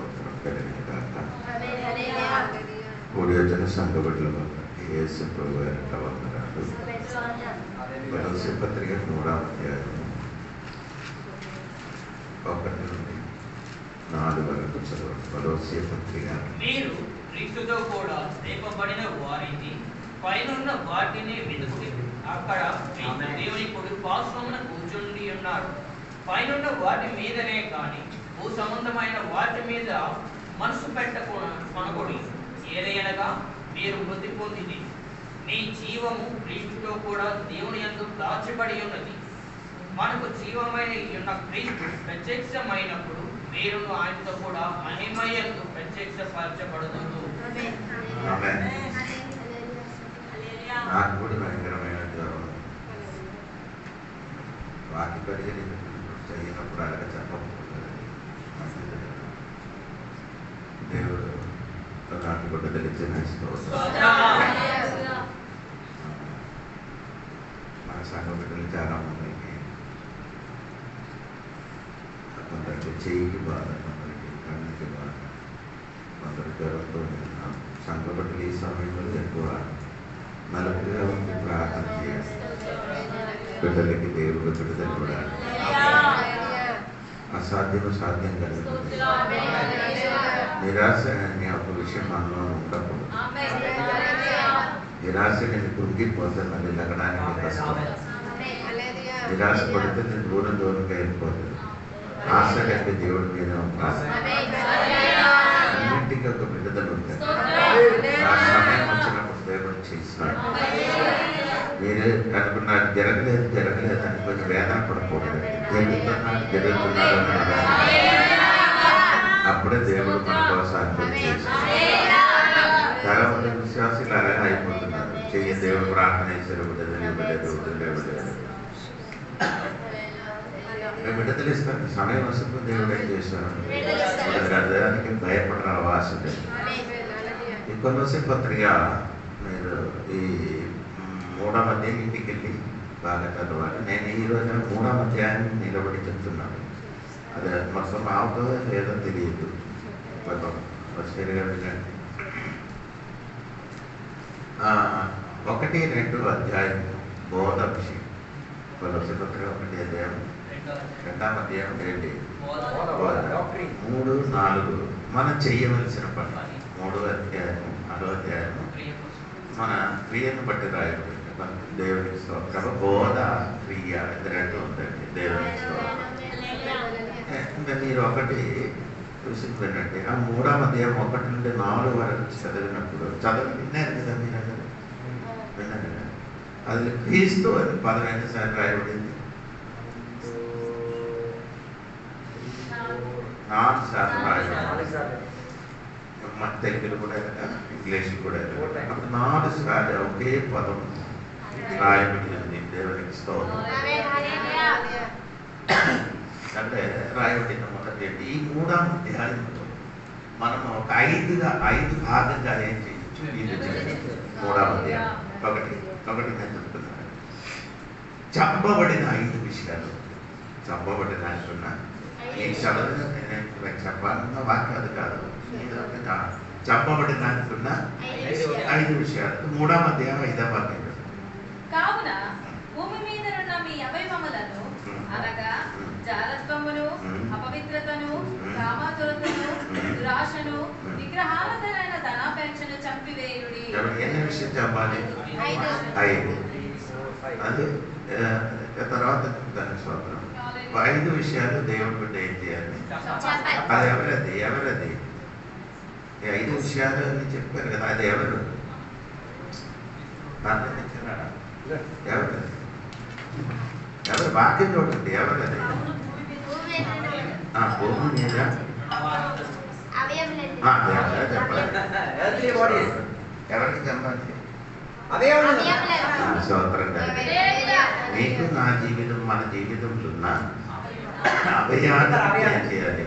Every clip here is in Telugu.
స్తోత్రం కలిగిన కాక. కూడి వచ్చిన సంఘ బిడ్డల వల్ల యేసు ప్రభు గారి వందనాలు. కొలొస్సీ పత్రిక 3వ అధ్యాయం 1 నుండి 4 వరకు చదవండి. కొలొస్సీ పత్రిక. మీరు క్రీస్తుతో కూడా లేపబడిన వారిని పైనున్న వాటిని వెతుకుడి. అక్కడ క్రీస్తు దేవుని కుడి పార్శ్వమున కూర్చుండి ఉన్నాడు. పైనున్న వాటి మీదనే కాని భూ సంబంధమైన వాటి మీద మనసు కొనకూడదు. ఏదైనగా మీరు మృతి పొందింది, మీ జీవము క్రీస్తుతో కూడా దేవుని యందు దాచబడి ఉన్నది. మనకు జీవమై ఉన్న క్రీస్తు ప్రత్యక్షమైనప్పుడు మీరును ఆయనతో కూడా మహిమయందు ప్రత్యక్షపరచబడుదురు. నాకు కూడా భయంకరమైన జ్వరం. వాకి పరిచయం చేయనప్పుడు అలాగ చెప్పకపోతుంది. దేవుడు నాకు కూడా తెలిసిన మన సంఘ బిడ్డలు చాలా మందికి కొందరికి చెయ్యికి బాధ, కొందరికి కన్నుకి బాధ, కొందరు జ్వరంతో సంఘ బిడ్డలు ఈ సమయంలో ఎక్కువ నలుగురిగా ఉండి ప్రార్థన చేయాలి. బిడ్డలకి దేవుడు విడుదల కూడా అసాధ్యం సాధ్యం కలుగుతుంది. నిరాశ అనే ఒక విషయం మనలో ఉండకూడదు. నిరాశ నేను కురిగిపోతే మళ్ళీ లగడానికి కష్టం. నిరాశ పడితే నేను దూరంగా వెళ్ళిపోతుంది. ఆశ కంటే దేవుడి మీద ఉంటాను. అన్నింటికీ ఒక విడుదల ఉంటుంది. ఆ సమయం వచ్చినప్పుడు దేవుడు చేస్తాడు. మీరు అనుకున్నారు జరగలేదు అని కొంచెం వేదన పడకూడదు. జరుగుతున్నాడు అప్పుడే దేవుడు మన కోసం అర్థం చేస్తాడు. చాలా మంది విశ్వాసులు అలాగే అయిపోతున్నారు. దేవుడు ప్రార్థన చేశారు, విడుదల ఇస్తాను. సమయం వస్తుంది దేవుడు ఏం చేశారు. దానికి భయపడరా ఆశ. ఈ కొలొస్సీ పత్రిక మీరు ఈ 3వ అధ్యాయం ఇంటికి వెళ్ళి బాగా చదవాలి. నేను ఈరోజు 3వ అధ్యాయాన్ని నిలబడి చెప్తున్నాను. అది మొత్తం అవుతుందో లేదో తెలియదు. మొత్తం 1-2 అధ్యాయం బోధ విషయం. కొలొస్సీ పత్రిక 1వ అధ్యాయం 2వ అధ్యాయం ఏంటి? 3-4 మనం చెయ్యవలసిన పని. 3వ అధ్యాయం 6వ అధ్యాయం మన క్రియను బట్టి రాయబడింది. దేవునికి స్తోత్రం. బోధ క్రియ ఇది 2 ఉందండి. దేవునికి స్తోత్రం. ఇంకా మీరు ఒకటి చూసిందంటే ఆ 3వ అధ్యాయం 1 నుండి 4 వరకు చదివినప్పుడు విన్నారు కదా మీరు? విన్నారు కదా? అది క్రీస్తు అని 15 సార్లు రాయబడింది. 4 సార్లు రాయబడింది. తెలుగులో కూడా ఇంగ్లీష్ కూడా అప్పుడు 4 సార్లు ఒకే పదం రాయబడింది. దేవునికి స్తోత్రం. అంటే రాయబడిన మొదటి ఈ 3వ అధ్యాయంలో మనం ఒక 5 భాగంగా ఏం చేయొచ్చు. ఇది 3వ అధ్యాయం ఒకటి నేను చెప్తున్నాను. చెప్పబడిన 5 విషయాలు. చెప్పబడిన అంటున్నా ఈ చదువు నేను చెప్పాలన్న వాక్యాలు కాదు. చెప్పబడిన అంటున్న 5 విషయాలు. 3వ అధ్యాయం 5వ వాక్యం. కావున భూమి మీద ఉన్న మీ అవయవములను అనగా జారత్వమును, అపవిత్రతను, కామాతురతను, దురాశను, విగ్రహారాధనైన ధనాపేక్షను చంపివేయుడి. ఎన్ని విషయం చెప్పాలి? 5. అది తర్వాత దాని స్తోత్రం. 5 విషయాలు దేవుడి బిడ్డ ఏం చేయాలి? అది ఎవరది? 5 విషయాలు అని చెప్పారు కదా. అది ఎవరు? ఎవరు వాక్యం చూడండి. ఎవరది? భూమి మీద చెప్పాలి. ఎవరికి చెప్పాలి? స్తోత్రం. నీకు నా జీవితం మన జీవితంలో ఉన్న అవయవాన్ని ఏం చేయాలి?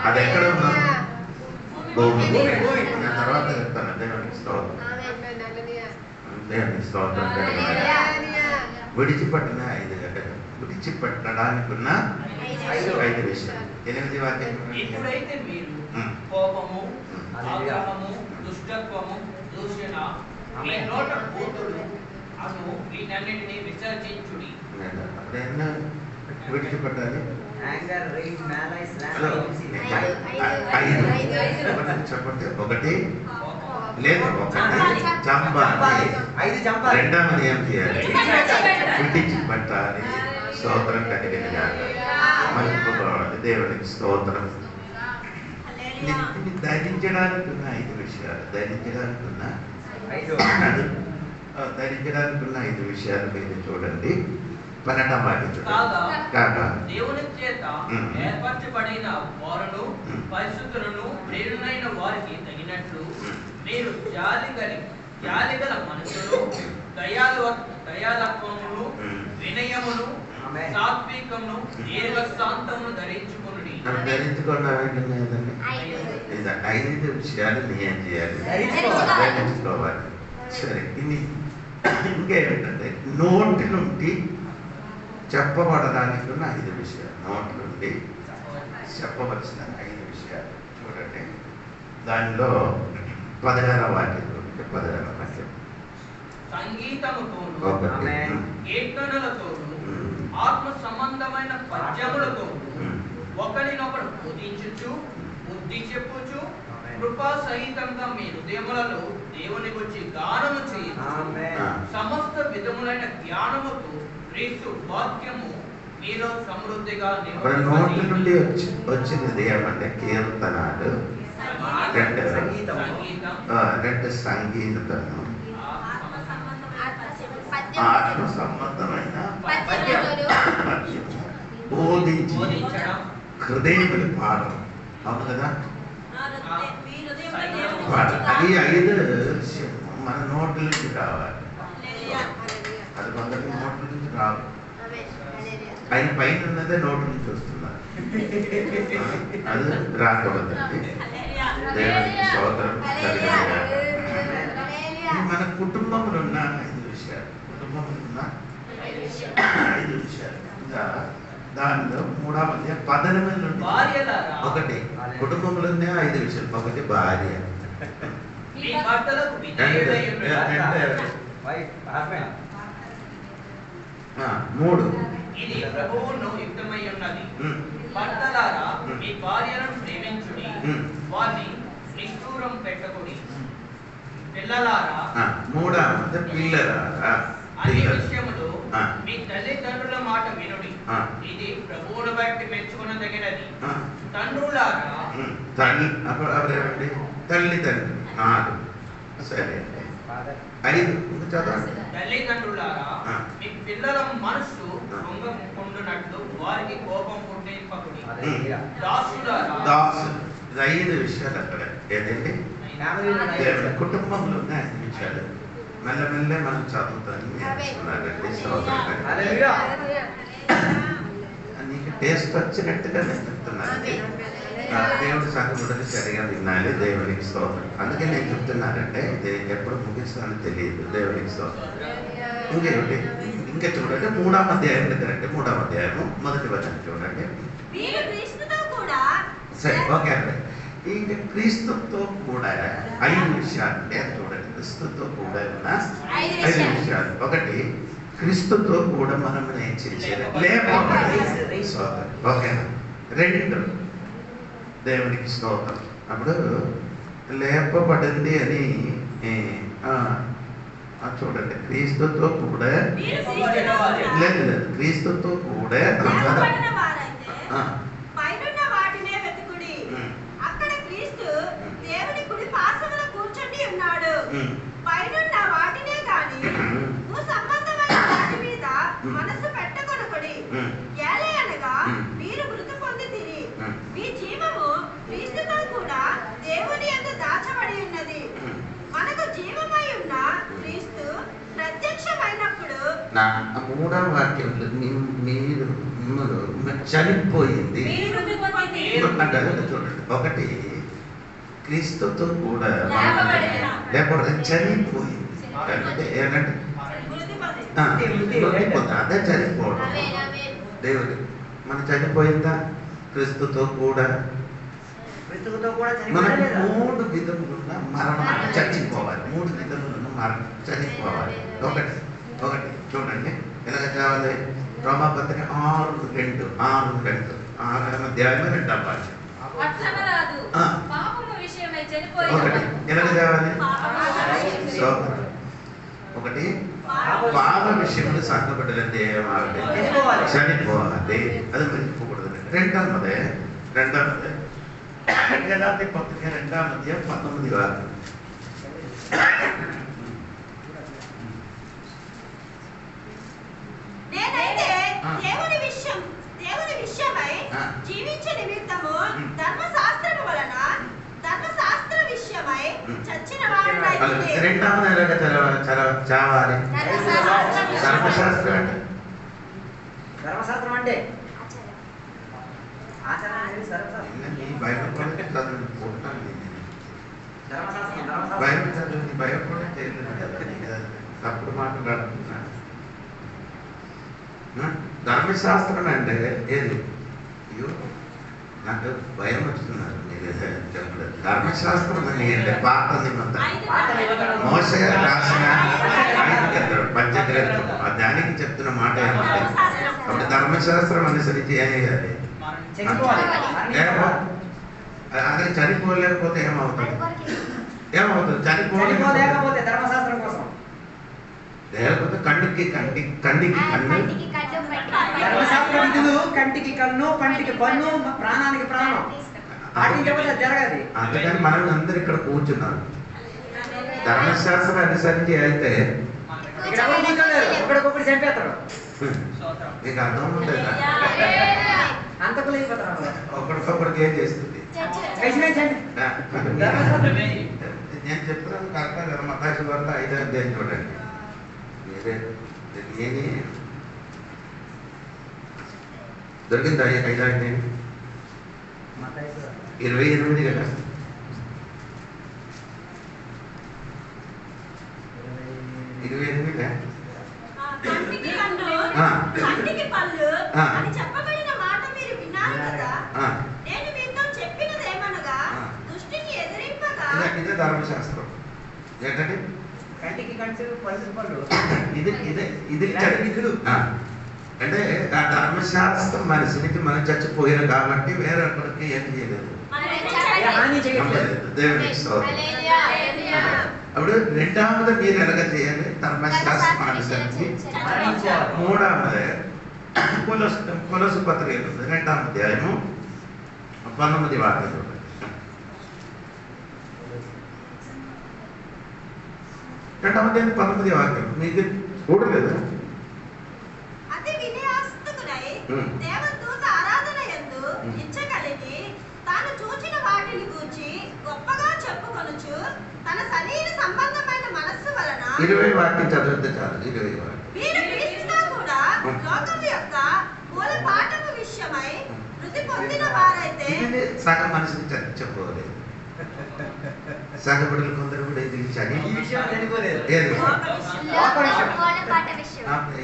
అది ఎక్కడ ఉన్నా భూమి. తర్వాత చెప్తాను. దేవునికి స్తోత్రం. దేవునికి స్తోత్రం. విడిచిపెట్టడానికి ఉన్న 5 విషయాలు. 8వ వాక్యం ఇప్పుడైతే మీరు కోపము, ఆగ్రహము, దుష్టత్వము, దూషణ, మీ నోట బూతులు అను వీటన్నిటిని విసర్జించుడి. అప్పుడైనా విడిచిపెట్టాలి. చెప్పండి. ఒకటి లేదు, ఒకటి చంపాలి, రెండవది ఏం చేయాలి? విడిచిపెట్టాలి. స్తోత్రం కలిగిన మలుపుకోవాలి. దేవునికి స్తోత్రం. ధరించడానికి ఉన్న 5 విషయాలు, ధరించడానికి ఉన్న 5 విషయాలు మీరు చూడండి. 12వ వాక్యం చూడండి. కాగా దేవుని చేత ఏర్పరచబడిన వారును పరిశుద్ధులను ప్రేరులైన వారికి తగినట్లు మీరు జాలిగల మనసును, దయాలత్వమును, వినయమును, సాత్వికమును, దీర్ఘశాంతమును ధరించుకొనుడి. ధరించుకోవడానికి 5 విషయాలు ఏం చేయాలి? ధరించుకోవాలి. సరే, ఇంకేమిటంటే నోటి నుండి చెప్పబడడానికి ఉన్న 5 విషయాలు. నోటి నుండి చెప్పవలసిన 5 విషయాలు చూడండి. దానిలో 16వ వాక్యం చూడండి. 16వ వాక్యం. సంగీతముతోను, కీర్తనలతోను, ఆత్మ సంబంధమైన పద్యములతోను ఒకరినొకరు బోధించుచు, బుద్ధి చెప్పుచు, కృపా సహితంగా మీ హృదయములలో దేవుని గురించి గానము చేయుచు, సమస్త విధములైన జ్ఞానముతో క్రీస్తు వాక్యము మీలో సమృద్ధిగా నోటి నుండి వచ్చినది ఏమంటే కీర్తనాలు, రెండు సంగీతము, ఆత్మ సంబంధమైన బోధించి హృదయములు పాడడం. అవును కదా? అది 5 మన నోట్ల నుంచి రావాలి. అది కొందరికి నోట్ల నుంచి రావు. ఆయన పైన ఉన్నదే నోట్ల నుంచి వస్తున్నారు. అది రాకూడదండి. దేవునికి స్తోత్రం. మన కుటుంబంలో ఉన్న 5 విషయాలు. కుటుంబంలో ఉన్న 5 విషయాలు. ఇంకా దానిలో 3వ అధ్యాయం 18 నుండి ఒకటి కుటుంబంలోనే 5 విషయాలు. ఒకటి భార్య, మూడు ఇది ప్రభువును యుక్తమై ఉన్నది. భర్తలారా మీ భార్యలను ప్రేమించుడి, వారిని నిష్ఠూరం పెట్టకుడి. పిల్లలారా, మూడవది పిల్లలారా అన్ని విషయములు మీ తల్లిదండ్రుల మాట వినుడి, ఇది ప్రభువును బట్టి మెచ్చుకునదగినది. తండ్రులారా, తల్లిదండ్రులు 4. సరే, 5 చదవండి. తల్లిదండ్రులారా, మీ పిల్లల మనస్సు పొంగునట్లు వారికి కోపం పుట్టింపకుడి. దాసులారా, 5 విషయాలు అక్కడ. ఏదండి? కుటుంబంలో ఉన్న 5 విషయాలు. మెల్లమెల్ల మనం చదువుతాను నేర్చుకున్నారండి. నీకు టేస్ట్ వచ్చినట్టుగా నేను చెప్తున్నానండి. దేవుడి సంగతులు సరిగా వినాలి. దేవునికి స్తోత్రం. అందుకే నేను చెప్తున్నానంటే ఇది ఎప్పుడు ముగిస్తానో తెలియదు. దేవునికి స్తోత్రం. ఇంకేమిటి? ఇంకా చూడండి 3వ అధ్యాయం దగ్గరంటే 3వ అధ్యాయము 1వ వచనం చూడండి. సరే, ఓకే అండి. ఇంకా క్రీస్తుతో కూడా 5 విషయాలు నేను చూడండి. క్రీస్తుతో కూడా ఉన్న 5 విషయాలు. ఒకటి, క్రీస్తుతో కూడా మనం ఏం చేసేది? లేపబడి. స్తోత్రం. ఓకేనా? 2, దేవునికి స్తోత్రం. అప్పుడు లేపబడింది అని చూడండి. క్రీస్తుతో కూడా లేదు, క్రీస్తుతో కూడా మనసు పెట్టకొనకుడి. ఏలయనగా మీరు మృతి పొందితిరి, మీ జీవము క్రీస్తుతో కూడా దేవుని యందు దాచబడి ఉన్నది. మనకు జీవమై ఉన్న క్రీస్తు ప్రత్యక్షమైనప్పుడు 3వ వాక్యంలో మీరు చనిపోయింది చూడండి. ఒకటి, క్రీస్తుతో కూడా లేకపోతే చనిపోయింది అంటే ఏంటంటే అదే చనిపోవడం. దేవుడు మనం చనిపోయిందా? క్రీస్తుతో కూడా మనకు 3 విధములున్న మరణాన్ని చచ్చిపోవాలి. 3 విధములున్న మరణం చనిపోవాలి. ఒకటి చూడండి ఎలాగ చావాలి. రోమాపత్రిక 6:2 అధ్యాయమే 2వ వాక్యం. ఒకటి ఎలాగ చావాలి. ఒకటి పాప విషయంలో సంఘపడ్డదంటే చనిపోవాలి, అది మర్చిపోకూడదు. రెండవది గలాతీ పత్రిక 2వ అధ్యాయం 19వ వాక్యం. నేనైతే దేవుని విషయమై జీవించే నిమిత్తము ధర్మశాస్త్ర విషయమై చచ్చిన వాడినైతే. రెండవది ఎలాగ చావాలి. ధర్మశాస్త్రం అంటే బైబిల్ కూడా చేయలేదు కదా, తప్పుడు మాట్లాడుతున్నాను. ధర్మశాస్త్రం అంటే ఏది? నాకు భయం వస్తున్నారు మీరు చెప్పలేదు. ధర్మశాస్త్రం అని అంటే పాత నిబంధన మోసే రాసిన పంచగ్రంథం, దానికి చెప్తున్న మాట ఏమంటే అప్పుడు ధర్మశాస్త్రం అనుసరించి ఏమయ్యాలి. అదే చనిపోలేకపోతే ఏమవుతుంది? చనిపోలేకపోతే ధర్మశాస్త్రం కోసం లేకపోతే కంటికి కన్ను. ధర్మశాస్త్ర విధులు కంటికి కన్ను, పంటికి పన్ను, ప్రాణానికి ప్రాణం. పాటించకపోతే జరగదు. అందుకని మనం అందరు ఇక్కడ కూర్చున్నారు. ధర్మశాస్త్రం అనుసరించి అయితే ఒకరికొకరు చంపేస్తారు. మీకు అర్థం ఉంటుందా? అంతకులు అయిపోతారు. ఒకరికొకరికి ఏం చేస్తుంది? నేను చెప్తున్నాను కరెక్ట్గా కదా. మతాయి వార్త 5వ అధ్యాయం చూడండి. నేనే దొరికింది 5వ అధ్యాయం 28 కదా. 28 కంటికి కన్ను, కంటికి పళ్ళు అని చెప్పబడిన మాట మీరు విన్నారు కదా. నేను మీతో చెప్పినదేమనగా దుష్టిని ఎదిరింపగా. ఇదే ధర్మశాస్త్రం. ఏంటంటే కంటికి కంటి, పళ్ళు పళ్ళు, ఇది విధులు. అంటే ఆ ధర్మశాస్త్రం మనిషినికి మనం చచ్చిపోయారు కాబట్టి వేరే ఒకరికి ఏం చేయలేదు, దేవునికి స్తోత్రం. అప్పుడు రెండవది మీరు ఎలాగ చేయాలి? ధర్మశాస్త్రం అనుసరించి. మూడవది కొలసు పత్రిక 2వ అధ్యాయము 19వ వాక్యం చూడండి. 2వ అధ్యాయం 19వ వాక్యం మీకు చూడలేదు? అతి వినయాస్తుకునై దేవదూత ఆరాధన యందు ఇచ్చగలిగి తాను చూచిన వాటిని గూర్చి గొప్పగా చెప్పుకొనుచు తన శరీర సంబంధమైన మనస్సు వలన 20 వాక్యం చదివితే చాలు. 20 వాక్యం. వీరు క్రీస్తుతో కూడా లోకం యొక్క మూల పాఠము విషయమై మృతి పొందిన వారైతే. సగం మనిషిని చచ్చిపోలేదు. సగబడులు కొందరు కూడా ఇది చనిపోలేదు.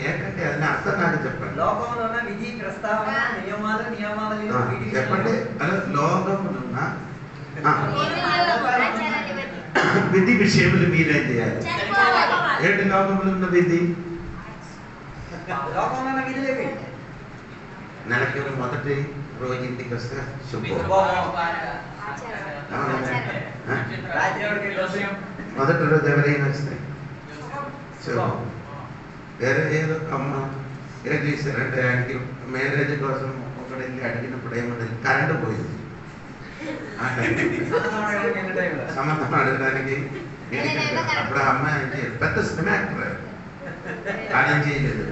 ఏంటంటే అది అర్థం నాకు చెప్పండి. లోకంలో ఉన్న విధి ప్రస్తావన నియమాలు చెప్పండి. అలా లోకములున్న విధి విషయములు మీరేం చేయాలి? ఏంటి లోకములు ఉన్న విధి? లోకంలో ఉన్న విధులేవి. నెలకి మొదటి రోజు ఇంటికి వస్తే శుభ్రం. మొదటి రోజు ఎవరైనా వస్తే శుభం. వేరే ఏదో అమ్మ ఏం చేశారంటే ఆయనకి మ్యారేజ్ కోసం ఒకటి వెళ్ళి అడిగినప్పుడు ఏమన్నది, కరెంటు పోయింది. సంబంధం అడగడానికి అప్పుడు ఆ అమ్మాయి పెద్ద సినిమా యాక్టర్, ఆడేం చేయలేదు,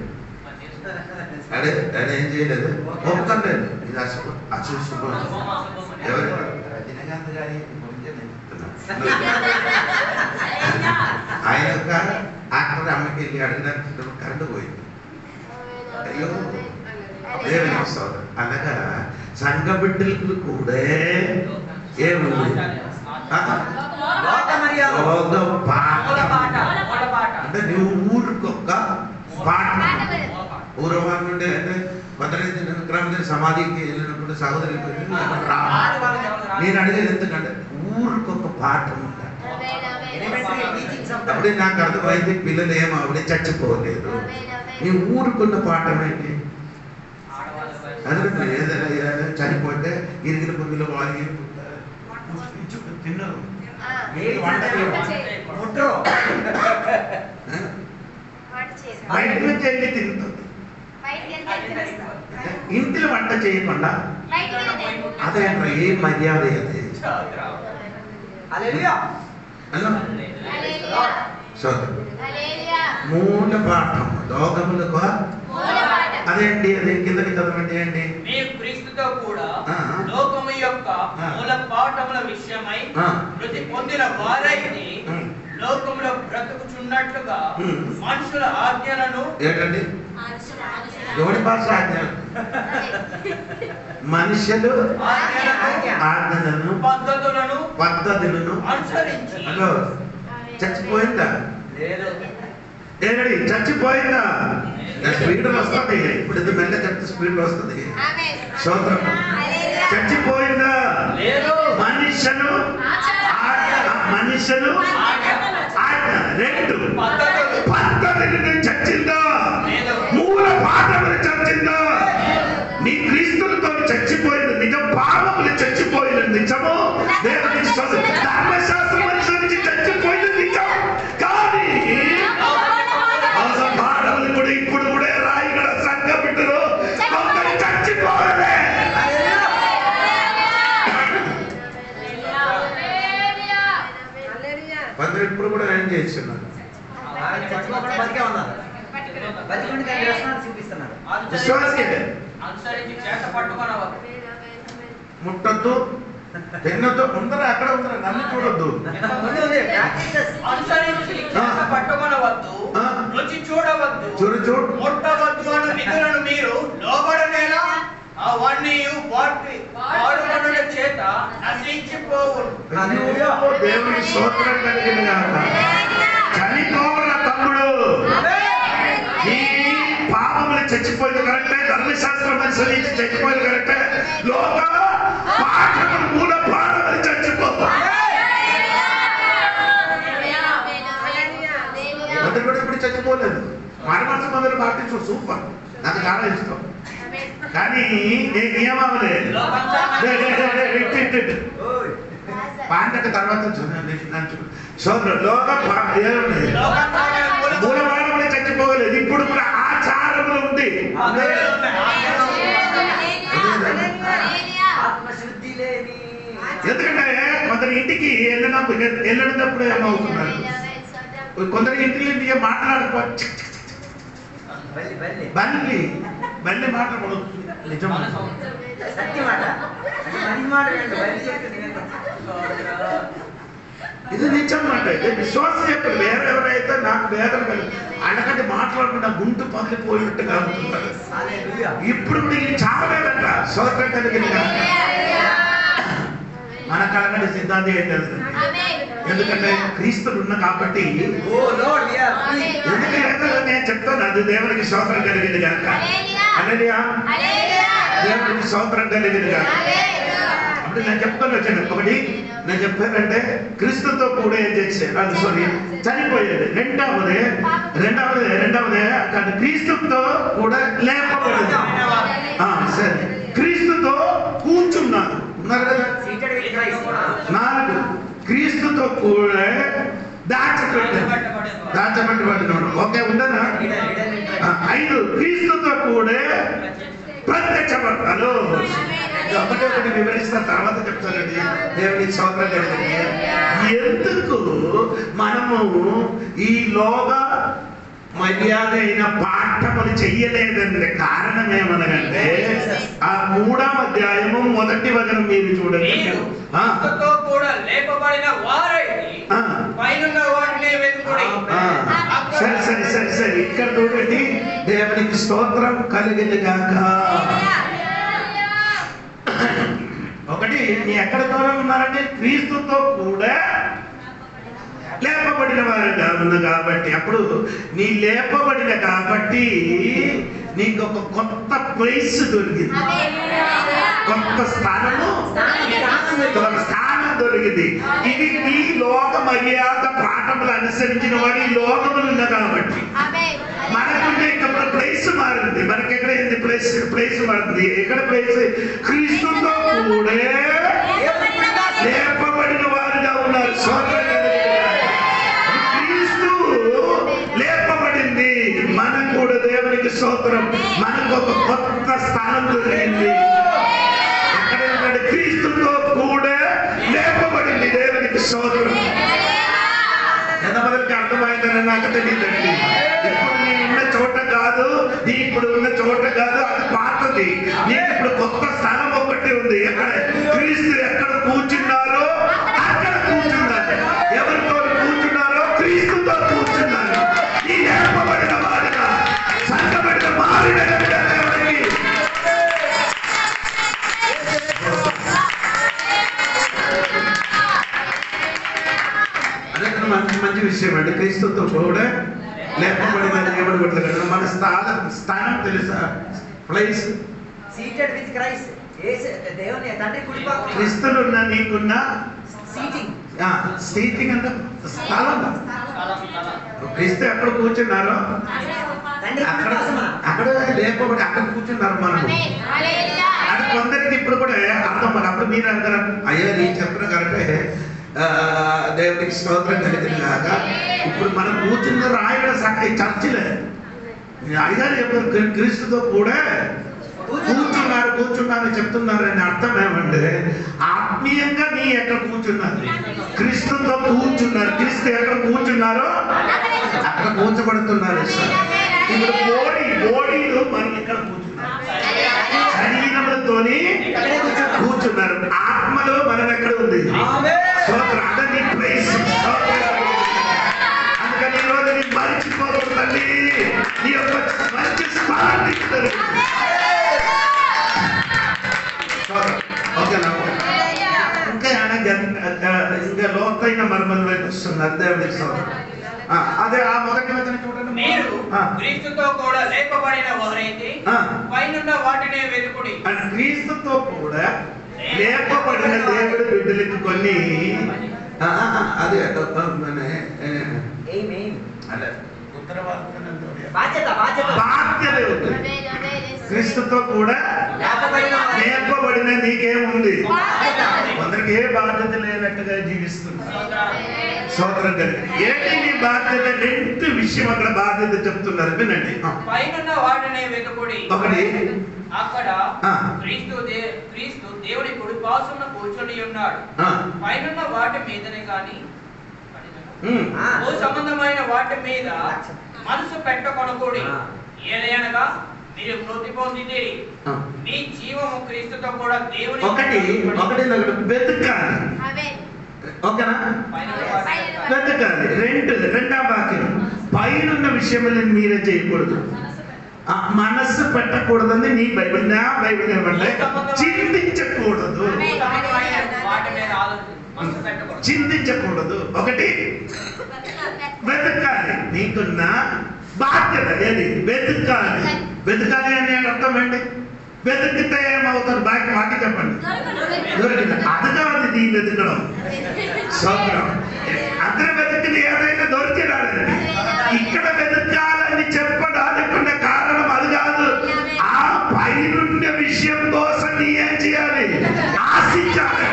అదేం చేయలేదు, ఒప్పుకోలేదు. ఇది అశుభం. ఎవరు? రజనీకాంత్ గారి గురించి నేను చెప్తున్నాను. ఆయన యొక్క యాక్టర్ అమ్మకి వెళ్ళి అడగడానికి కరెంటు పోయింది. అయ్యో దేవుని స్తోత్రం. అనగా సంఘ బిడ్డలకు కూడా ఏముంది? అంటే నువ్వు ఊరికొక్క పాట. పూర్వం అంటే భద్రాద్రి సమాధికి వెళ్ళినప్పుడు ఇప్పుడు సహోదరి నేను అడిగేది ఎందుకంటే ఊరికొక పాఠం ఉండాలి. అప్పుడే నాకు అర్థమైంది పిల్లలు ఏమో అప్పుడే చచ్చిపోలేదు. నీ ఊరుకున్న పాఠం ఏంటి? అదే ఏదైనా చనిపోతే ఇరిగిన పొందులు వాళ్ళు తిన్నారు బయట నుంచి వెళ్ళి తింటుంది. ఇంటిలో వంట చేయకుండా అదే ఏ మర్యాద అది మూల పాఠం లోకములకు అదేంటి అది కిందకి చదవండి అండి. మీరు క్రీస్తుతో కూడా లోకము యొక్క మూల పాఠముల విషయమై మృతి పొందిన వారైతే లోకములో బ్రతుకుచున్నట్లుగా మనుషుల ఆజ్ఞలను ఏంటండి ఎవరి భాష ఆజ్ఞలు? మనుషులు ఆజ్ఞలను పద్ధతులను అనుసరించి హలో చచ్చిపోయిందా? ఏంటండి చచ్చిపోయిందా? స్పీడ్ వస్తుంది. ఇప్పుడు ఇది మెల్ల చెప్తే స్పీడ్ వస్తుంది. స్తోత్రం. చచ్చిపోయిందా? మనుషులు ఆజ్ఞ రెండు పద్ధతులను చచ్చిందా? మూల పాఠములు చచ్చిందా? నీ క్రీస్తులతో చచ్చిపోయింది నిజం. పాపములు చచ్చిపోయింది నిజము. దేవునికి ధర్మశాస్త్రం అనుసరించి చచ్చిపోయింది నిజం. కానీ పాఠములు కూడా ఇప్పుడు కూడా రాయగడ సంఘ బిడ్డలు కొందరు చచ్చిపోలే. కొందరు ఇప్పుడు కూడా ఏం చేస్తున్నారు? ముట్టద్దు తిన్నద్దు ముందర అక్కడ ఉందర నన్ను చూడొద్దు. పట్టుకొనవద్దు, రుచి చూడవద్దు, చూడు ముట్టవద్దు అన్న విధులను మీరు లోబడనేలా అవన్నీ వాడుకొనుట చేత నశించిపోవును. దేవుని స్తోత్రం కలిగిన చనిపోవున తమ్ముడు ఈ పాపములు చచ్చిపోయింది కరెక్టే. ధర్మశాస్త్రం అనుసరించి చచ్చిపోయింది కరెక్టే. లోక పాఠములు మూల పాఠములు చచ్చిపోవు. మొదటి కూడా ఇప్పుడు చచ్చిపోలేదు. మరణాంశ మొదలు పాటించు సూపర్, నాకు చాలా ఇష్టం. కానీ నేను నియమాలే పాండక తర్వాత సోదరు లోక మూలవాడములు చచ్చిపోలేదు. ఇప్పుడు కూడా ఆచారములు ఉంది. ఎందుకంటే కొందరు ఇంటికి వెళ్ళినప్పుడు ఏమవుతున్నారు, కొందరు ఇంటికి మాట్లాడుకోవచ్చు. బల్లి మాట్లాడకూడదు. నిజం ఇది నిజం అంటే విశ్వాసం చెప్పారు. వేరెవరైతే నాకు వేదన కలిగి అడగంటే మాట్లాడకుండా గుంటు పగిలిపోయినట్టుగా అనుకుంటారు. ఇప్పుడు కూడా ఇది చాలా వేదంట. స్తోత్రం కలిగిన మన కలగండి సిద్ధాంతి ఏంటంటే ఎందుకంటే క్రీస్తులు ఉన్న కాబట్టి ఎందుకంటే నేను చెప్తాను అది దేవునికి స్తోత్రం కలిగింది కనుక. హల్లెలూయా, దేవునికి స్తోత్రం కలిగింది కనుక. అప్పుడు నేను చెప్తాను వచ్చాను ఒకటి నేను చెప్పానంటే క్రీస్తుతో కూడా ఏం చేశాను సారీ చనిపోయేది. రెండవదే కానీ క్రీస్తుతో కూడా లేపబడింది. సరే క్రీస్తుతో కూర్చున్నారు ఉన్నారు కదా. 4 క్రీస్తుతో కూడా దాచబెట్టబడినాడు. ఓకే ఉండనా? 5 క్రీస్తుతో కూడా ప్రత్యక్షపడ్డాడు. ఒకటి వివరిస్తా తర్వాత చెప్తానండి. దేవుని స్తోత్రం కలిగింది. ఎందుకు మనము ఈ లోక మర్యాద అయిన పాఠములు చెయ్యలేదంటే కారణం ఏమనగంటే ఆ 3వ అధ్యాయము 1వ వచనం మీరు చూడండి. సరే ఇక్కడ చూడండి. దేవునికి స్తోత్రం కలిగింది కాక. ఒకటి నీ ఎక్కడ దూరం ఉన్నారంటే క్రీస్తుతో కూడా లేపబడిన వారుగా ఉంది కాబట్టి అప్పుడు నీ లేపబడిన కాబట్టి నీకు ఒక కొత్త ప్లేస్ దొరికింది, కొత్త స్థానము, ఒక స్థానం దొరికింది. ఇది నీ లోక మర్యాద పాఠములు అనుసరించిన వాడు ఈ లోకములు ఉంది కాబట్టి మనకుంటే ఇక్కడ ప్లేస్ మారింది. మనకి ఎక్కడ ఏంది ప్లేస్ మారింది? ఎక్కడ ప్లేస్? క్రీస్తుతో కూడా లేపబడిన వారుగా ఉన్నారు. క్రీస్తు లేపబడింది, మనం కూడా దేవునికి స్తోత్రం. మనకు ఒక కొత్త స్థానం దొరికింది. ఎక్కడ ఉన్నాడు? క్రీస్తుతో కూడా లేపబడింది. దేవునికి స్తోత్రం. ఎంతమందికి అర్థమైందని నాకు తెలియదండి. ఇప్పుడు నేనున్న చోట కాదు, నీ ఇప్పుడు ఉన్న చోట కాదు, అది పాతది. నీకు ఇప్పుడు కొత్త స్థలం ఒకటి ఉంది. ఎక్కడ? క్రీస్తు ఎక్కడ కూర్చున్నారో అక్కడ కూర్చున్నారు. ఎవరితో కూర్చున్నారో క్రీస్తుతో కూర్చున్నారు. ఈ లేపబడిన వారిగా సంగబడిన మారిన మంచి విషయం అండి. క్రీస్తుతో కూడా లేపబడిన దేవుడు కొట్టగలడు. మన స్థానం తెలుసా? Place seated with Christ. దేవుని తండ్రి కుడి పక్కన క్రీస్తులున్న నీకున్న సీటింగ్. సీటింగ్ అంటే స్థలం. క్రీస్తు ఎక్కడ కూర్చున్నారో అక్కడ లేపబడి అక్కడ కూర్చున్నారు. మనము అది కొందరికి ఇప్పుడు కూడా అర్థం. మన అప్పుడు మీరు అందరూ అయ్యా నీ చెప్పిన కరెక్టే, దేవునికి స్తోత్రం కలిగింది కాగా. ఇప్పుడు మనం కూర్చున్న రాయడ చర్చిలే అయ్యారు చెప్పారు క్రీస్తుతో కూడా కూర్చున్నారు చెప్తున్నారు. అని అర్థం ఏమంటే ఆత్మీయంగా నీ ఎక్కడ కూర్చున్నారు? క్రీస్తుతో కూర్చున్నారు. క్రీస్తు ఎక్కడ కూర్చున్నారో అక్కడ కూర్చోబడుతున్నారు. ఇప్పుడు బోడీలు మనం ఎక్కడ కూర్చున్నారు? శరీరములతోని కూర్చున్నారు. ఆత్మలో మనం ఎక్కడ ఉంది? అదని ప్లేస్. అందుకని ఈ రోజు నీ మరిచిపోతుంది తల్లి. నీ యొక్క మంచి స్థానాన్ని ఇంకా లోతైన మర్మం వైపు వస్తున్నారు. దేవుడికి అదే ఆ మొదటి వచనం చూడండి. మీరు క్రీస్తుతో కూడా లేపబడిన వారైతే పైనున్న వాటినే వెలుగుడి. క్రీస్తుతో కూడా లేపబడిన దేవుడి బిడ్డలకు కొన్ని అదే బాధ్యత ఉంది. క్రీస్తుతో కూడా లేపబడిన నీకేముంది? కొందరికి ఏ బాధ్యత లేనట్టుగా జీవిస్తున్నారు. స్తోత్రం కలిగి ఏంటి నీ బాధ్యత? రెండు విషయం అక్కడ బాధ్యత చెప్తున్నారు, వినండి. పైనున్న వాటినే వెలుగుడి. ఒకటి అక్కడ క్రీస్తు దేవుని కుడి పార్శ్వమున కూర్చొని ఉన్నాడు. పైనున్న వాటి మీదనే గాని భూ సంబంధమైన వాటి మీద మనసు పెట్టకొనకూడి. ఏలయనగా మీరు మృతి పొందితే మీ జీవము క్రీస్తుతో కూడా దేవుని ఒకటి వెతకాలి. ఓకేనా? వెతకాలి. రెండవ వాక్యం పైనున్న విషయములను మీరే చేయకూడదు, మనస్సు పెట్టకూడదని నీ బైబిల్. నా బైబిల్ ఏమంటే చింతించకూడదు. చింతించకూడదు. ఒకటి వెతకాలి. నీకున్న బాధ్యత ఏది? వెతకాలి. వెతకాలి అనే అర్థం ఏంటి? వెతికితే ఏమవుతారు? బాకి చెప్పండి. దొరికింది. అది కాదు నీ వెతకడం. సౌకర్యం అందరూ వెతికింది ఏదైనా దొరికినాడండి. ఇక్కడ వెతకాలని చెప్పడానికి ఉన్న కారణం అది కాదు. ఆ పైనున్న విషయం కోసం నీ ఏం చేయాలి? ఆశించాలి.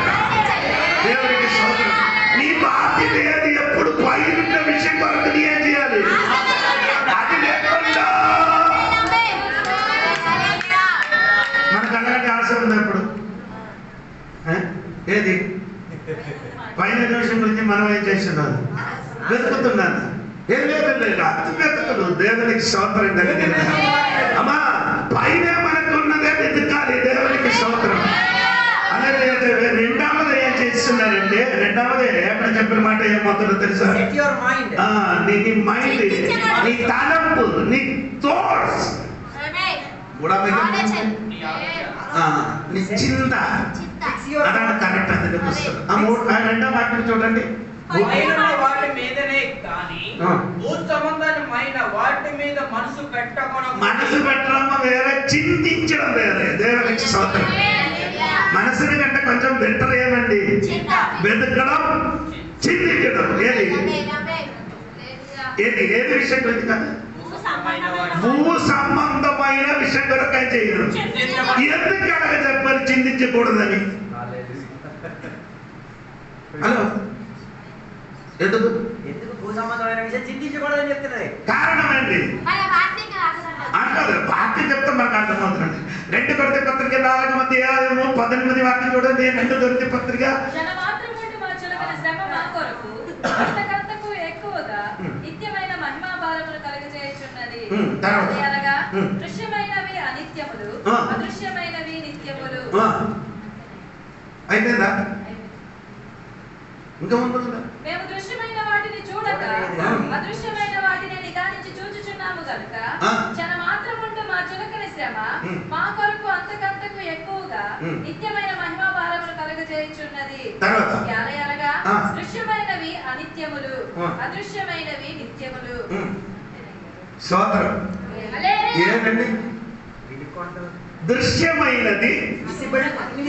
దేవునికి సౌకర్యం. నీ బాధ్యత ఏది? ఎప్పుడు పైనున్న విషయం కొరకు నీ ఏం చేయాలి? అది లేకుండా మనకు అలాంటి ఆశ ఉంది. ఎప్పుడు ఏది పైన విషయం గురించి మనం ఏం చేస్తున్నాను? వెతుకుతున్నాను. ఏం లేదు అది వెతకదు. దేవునికి స్తోత్రం కలిగింది. అమ్మా పైన మనకు ఉన్నదే వెతకాలి. దేవునికి స్తోత్రం. అలాగే రెండవది ఏం చేస్తున్నారంటే, రెండవది ఎక్కడ చెప్పిన మాట ఏమవుతుందో తెలుసా? నీ మైండ్, నీ తలంపు, నీ థాట్స్ కూడా నీ చింత అതാണ് కరెక్ట్. అందుకే రెండో వాక్యం చూడండి. వాటి మీదనే కానీ భూ సంబంధమైన తుచ్చమైన వాటి మీద మనసు పెట్టకుండా మనసు పెట్టడం వేరే, చింతించడం వేరే. దేవునికి స్తోత్రం. మనసుని కంటే కొంచెం బెటర్ ఏమండి? వెతకడం, చింతించడం. ఏది ఏది ఏది విషయం గురించి కాదు, భూ సంబంధమైన విషయం కొరకు ఆయన చేయడం. ఎందుకు అలాగ చెప్పారు చింతించకూడదని? హలో, ఎందుకు ఎందుకు భూ సంబంధమైన విషయం చింతించకూడదని చెప్తున్నది? కారణం ఏంటి అంటారు. వాక్యం చెప్తే మనకు అర్థమవుతుంది. 2 కొరింథీ పత్రిక 4:18 వాక్యం చూడండి. 2 కొరింథీ పత్రిక జనమాత్రముండి మా చులకన శ్రమ మా కొరకు అంతకంతకు ఎక్కువగా నిత్యమైన మహిమా భారములు కలుగజేయుచున్నది. తర్వాత అనగా దృశ్యమైనవి అనిత్యములు, అదృశ్యమైనవి నిత్యములు. అయిపోయిందా? ఇంకా ముందు మేము దృశ్యమైన వాటిని చూడక అదృశ్యమైన వాటిని నిదానించి చూచుచున్నాము గనుక జనమాత్రముండు మా చులకన శ్రమ మా కొరకు అంతకంతకు ఎక్కువగా నిత్యమైన మహిమా భారములు కలుగజేయుచున్నది. అనగా దృశ్యమైనవి అనిత్యములు, అదృశ్యమైనవి నిత్యములు. స్తోత్రం. ఏంటండి దృశ్యమైనది?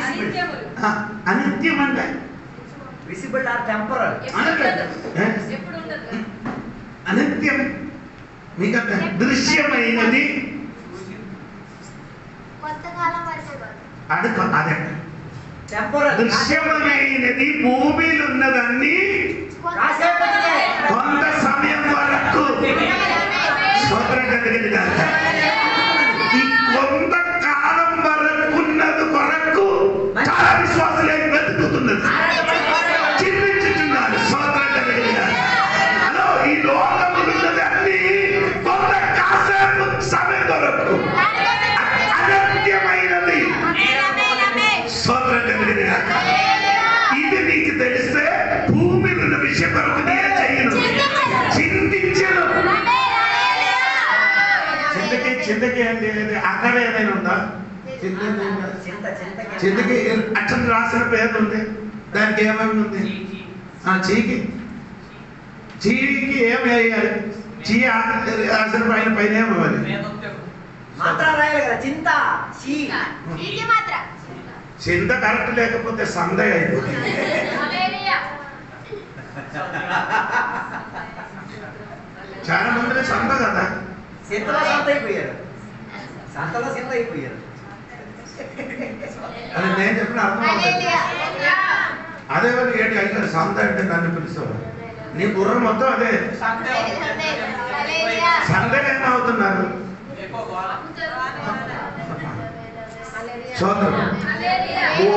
అనిత్యములు. అనిత్యం అంటే విజిబుల్ ఆర్ టెంపరల్. ఎప్పుడు ఉండదు. అనిత్యం మీకు దృశ్యమైనది అది అదే టెంపరల్. దృశ్యమైనది భూమిలో ఉన్నదాన్ని కొంత సమయం వరకు స్తోత్రం కలిగింది కాక ఈ కొంతకాలం వరకు ఉన్నది కొరకు చాలా విశ్వాసాలు వెతుకుతున్నది, చింతించుతున్నారు. స్తోత్రం కలిగింది కాక. హలో, ఈ లోకములు ఉన్నది అన్ని కొంత కాసేపు సమయం కొరకు అగత్యమైనది. స్తోత్రం కలిగింది కాక. ఇది నీకు తెలిస్తే భూమిలో ఉన్న విషయం కొరకు నేను చెయ్యను, చింతించను. చింతకి అంటే అక్కడ ఏమైనా ఉందా? చింతకి అచ్చం రాసిన పేరు ఉంది, దానికి ఏమేమి ఉంది? చీకి ఏమి వేయాలి? చీ రాసిన పైన ఏమవ్వాలి? మాత్ర రాయాలి కదా. చింత కరెక్ట్ లేకపోతే సందే అయిపోతుంది. చాలా మంది సంత కదా, సింతలో సంత అయిపోయారు, సంతలో సింత అయిపోయారు. అది నేను చెప్పిన అర్థం అవుతుంది. అదే వాళ్ళు ఏంటి అయితే సంత అంటే దాన్ని పిలుస్తారు. నీ బుర్ర మొత్తం అదే సందగా అవుతున్నారు.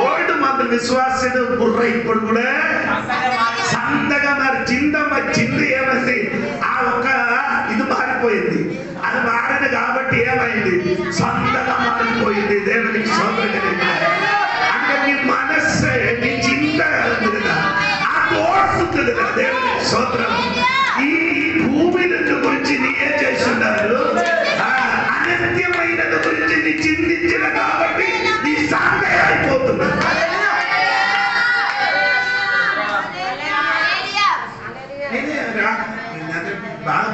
ఓల్డ్ మంది విశ్వాసుడు బుర్ర ఇప్పుడు కూడా సందగా మరి చింది ఏమైంది? ఆ ఒక ఇది మారిపోయింది. అది మారింది కాబట్టి ఏమైంది? సందగా మారిపోయింది. దేవునికి స్తోత్రం. అంటే నీ మనస్సు నీ చింత కదా, ఆ కోర్సుంది కదా. దేవునికి స్తోత్రం. ఈ భూమి గురించి నీ ఏం చేస్తున్నారు? అనిత్యమైనది గురించి నీ చింతించిన కాబట్టి నీ సాంగ అయిపోతున్నారు. బాగా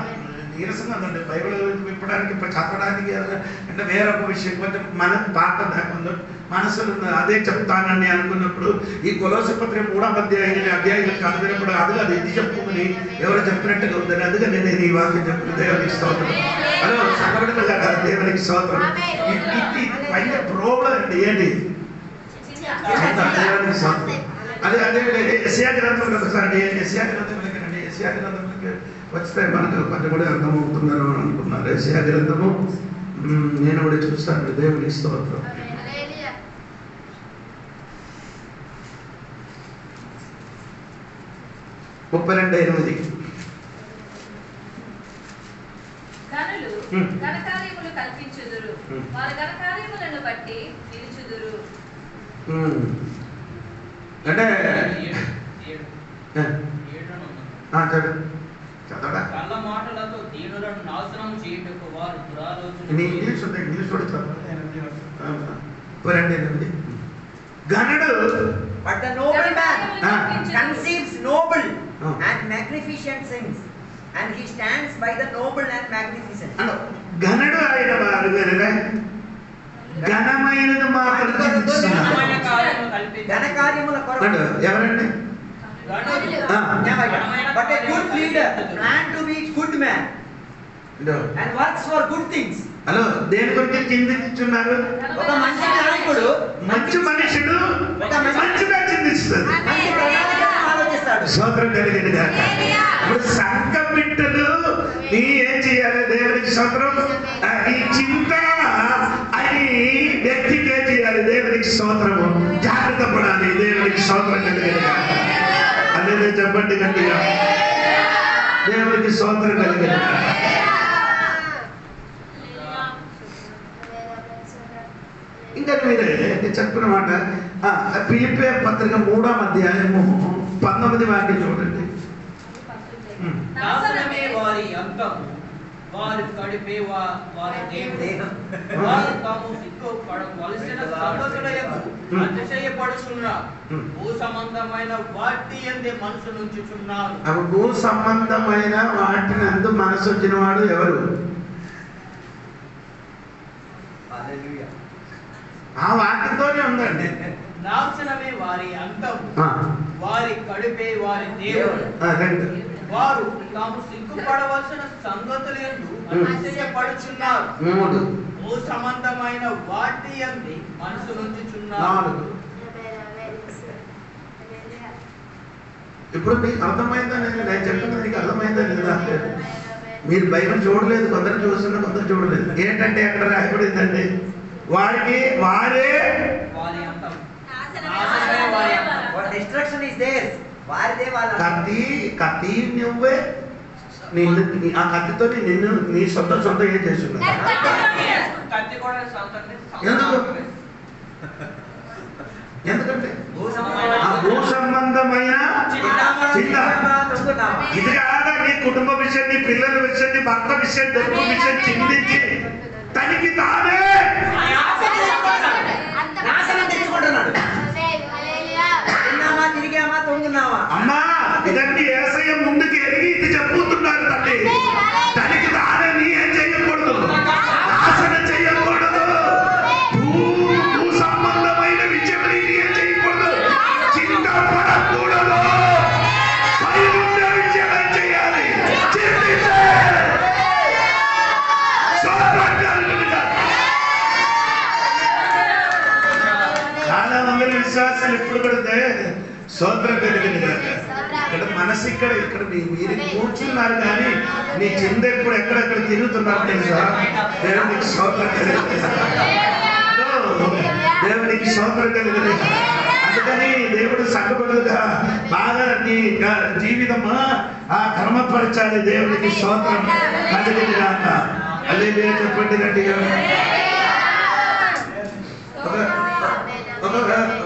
నీరసంగా ఉందండి. బైబిల్ విప్పడానికి చదవడానికి అంటే వేరొక విషయం కొంచెం మన పాట లేకుండా మనసులు అదే చెప్తానని అనుకున్నప్పుడు ఈ కొలొస్సే పత్రిక 3వ అధ్యాయం చదివినప్పుడు అది ఇది చెప్పుకుని ఎవరు చెప్పినట్టుగా ఉందని అందుకే నేను ఈ వాక్యం చెప్పిన దేవునికి స్తోత్రం. హలో సంఘటన కదా, దేవునికి స్తోత్రం. ఇది పైన ప్రాబ్లం అండి. ఏంటి? దేవునికి స్తోత్రం. అదే యెషయా గ్రంథంలో ఒకసారి యెషయా గ్రంథంలోకి వస్తే మనకు కొంచెం కూడా అర్థమవుతున్నారు అని అనుకున్నారు. యెషయా గ్రంథము నేను కూడా చూస్తాను. దేవునికి స్తోత్రం. గనులు ఘనకార్యములు కల్పించుదురు, వారి ఘనకార్యములను బట్టి నిలుచుదురు. అంటే చదవడా కళ్ళ మాటలతో దీనులను నాశనం చేయుటకు వారు దురాలోచన. ఇంగ్లీష్ ఉంది, ఇంగ్లీష్ కూడా గనుడు But the noble man conceives noble and magnificent things, and he stands by the noble and magnificent. ఘనుడు అయిన వారు వేరే ఘనమైనది మాత్రం చింతిస్తున్నారు. ఘనమైన కార్యములు కల్పించి ఘన కార్యముల కొరకు. ఎవరండి? But a good leader plan to be good man and works for good things. Hello, దేని గురించి చింతిస్తున్నారు? ఒక మంచి నాయకుడు మంచి మనుషుడు మంచిగా చింతిస్తారు. మంచి ప్రణాళికను ఆలోచిస్తాడు. స్తోత్రం కలిగింది కాక. ఇప్పుడు సంఘ బిడ్డలు నీ ఏం చేయాలి? దేవునికి స్తోత్రం. ఈ చింత అని వ్యక్తికి ఏం చేయాలి? దేవునికి స్తోత్రము. జాగ్రత్త పడాలి. దేవునికి స్తోత్రం కలిగింది కాక. అదే చెప్పండి గట్టిగా. దేవునికి స్తోత్రం కలిగింది కాక. ఇంకా మీరే చెప్పిన మాట ఫిలిప్పీ పత్రిక 3వ అధ్యాయము 19వ వాక్యం చూడండి. నాశనమే వారి అంతం, వారు కడిపే వారి దేవుడు, వారు తాము సిగ్గుపడవలసిన సంగతులకు అతిశయపడుచున్నారు. భూ సంబంధమైన వాటి యందే మనసు నుంచుచున్నారు. అవి భూ సంబంధమైన వాటిని అందు మనసు వచ్చిన వాడు ఎవరు? ఆ వాటితోనే ఉందండి. నాశనమే వారి అంతం, వారి కడిపే వారి దేవుడు, వారు తాము సిగ్గుపడవలసిన సంగతులందు అతిశయపడుచున్నారు. భూ సంబంధమైన వాటి యందే మనసు నుంచుచున్నారు. ఇప్పుడు మీకు అర్థమైందా? నేను చెప్పిన మీకు అర్థమైందా లేదా? మీరు బైబిల్ చూడలేదు, కొందరు చూస్తున్నా, కొందరు చూడలేదు. ఏంటంటే అక్కడ రాయబడిందండి, వారికి వారే వారి అంతం, నాశనమే వారి అంతం. What destruction is theirs. వారిదే వాళ్ళ. కత్తి నువ్వే ఆ కత్తితో నిన్ను నీ సొంత ఏం చేస్తున్నా? కత్తి కూడా సొంతంగా ఎందుకంటే భూ ఆ భూ సంబంధమైన చింత. ఇది కాదా నీ కుటుంబ విషయం, నీ పిల్లల విషయం, నీ భర్త విషయం, డబ్బు విషయం చింతించి తనకి తానే నాశనం తెచ్చుకుంటున్నాడు. తిన్నామా, తిరిగామా, తొంగున్నామా? అమ్మా, ఇదండి యేసయ్య ముందుకు ఎరిగి ఇది చెప్పుతున్నారు తండ్రి. తనకి తానే నీ ఏం చేయకూడదు, నాశనం చేయకూడదు. భూ సంబంధమైన విషయం నీ ఏం చేయకూడదు, చింత పడకూడదు. పై ఉండే విషయం ఏం చేయాలి? చింతించే. చాలా మంది విశ్వాసాలు ఇప్పుడు కూడా స్తోత్రం కలిగింది కాక. ఇక్కడ మనసు ఇక్కడ మీరు కూర్చున్నారు కానీ నీ చింత ఎప్పుడు ఎక్కడెక్కడ తిరుగుతున్నారు తెలుసా? దేవునికి స్తోత్రం కలిగింది, దేవునికి స్తోత్రం కలిగింది. అందుకని దేవుడు సంఘపడుగా బాగా నీ జీవితమా కర్మపరచాలి. దేవునికి స్తోత్రం కలిగింది కాక. అదే చెప్పండి గట్టిగా.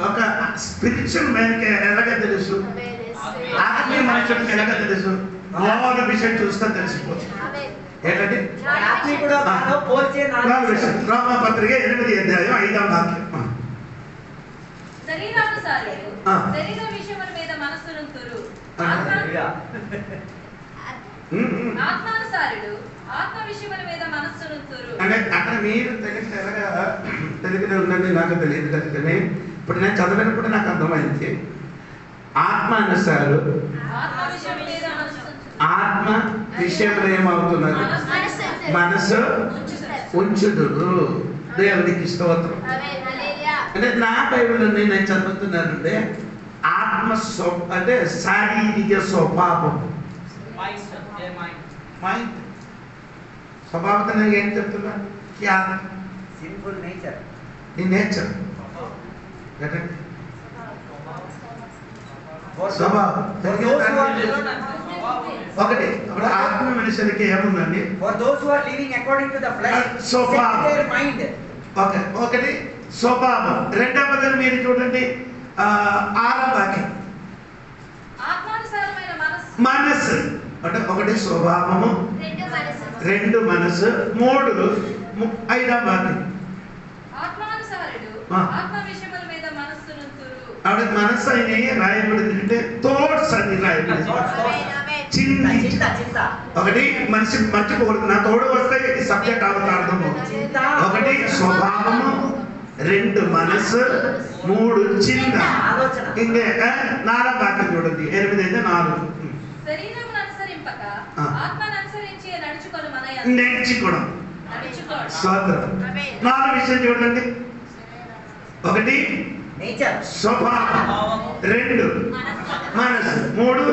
ఒక స్పిరిచువల్ మ్యాన్కి ఎలాగ తెలుసు, ఆత్మీయ మనుషులకి ఎలాగ తెలుసు? మోహన విషయం చూస్తే తెలిసిపోతుంది. ఏంటంటే రోమపత్రిక 8వ అధ్యాయం 5వ వాక్యం. శరీరానుసారులు శరీర విషయముల మీద మనస్సునుంతురు, ఆత్మానుసారుడు ఆత్మ విషయముల మీద మనస్సునుంతురు. అంటే అక్కడ మీరు తెలుగులో ఉందండి, నాకు తెలియదు కానీ ఇప్పుడు నేను చదివినప్పుడు నాకు అర్థమైంది. ఆత్మానుసారు ఆత్మ విషయంలో ఏమవుతున్నారు? మనసు ఉంచుదురు. దేవునికి స్తోత్రం. అంటే నా బైబిల్లో నేను చదువుతున్నానంటే ఆత్మ అంటే శారీరక స్వభావం. మైండ్ స్వభావం ఏం చెప్తున్నా? Simple nature. నీ నేచర్ స్వభావం. ఒకటి అప్పుడు ఆత్మ మనుషులకి ఏముందండి? For those who are living according to the flesh, స్వభావం. Their mind. ఒకటి స్వభావం. రెండవది మీరు చూడండి 6వ వాక్యం, ఆత్మానుసారమైన మనస్సు. అంటే ఒకటి స్వభావము, 2 మనసు, 3 5వ వాక్యం ఆత్మానుసారుడు ఆత్మ విషయముల మీద మనస్సునుంతురు. ఆవిడ మనస్సు అని రాయబడింది అంటే థాట్స్ అని రాయబడింది. చింది చింత చింత ఒకటి మనిషి మర్చిపోకూడదు. నా తోడు వస్తే ఈ సబ్జెక్ట్ అర్థము. ఒకటి స్వభావము, 2 మనసు, 3 చింత. ఆలోచన. ఇంకే 4 వాక్యం చూడండి. 8 అయితే 4 శరీరమును అనుసరింపక ఆత్మను అనుసరించి నడుచుకొని మన నేర్చుకోవడం. నడుచుకోవడం. స్వాతంత్రం. 4 విషయం చూడండి. ఒకటి నేచర్, స్వభావం, 2 మనసు, 3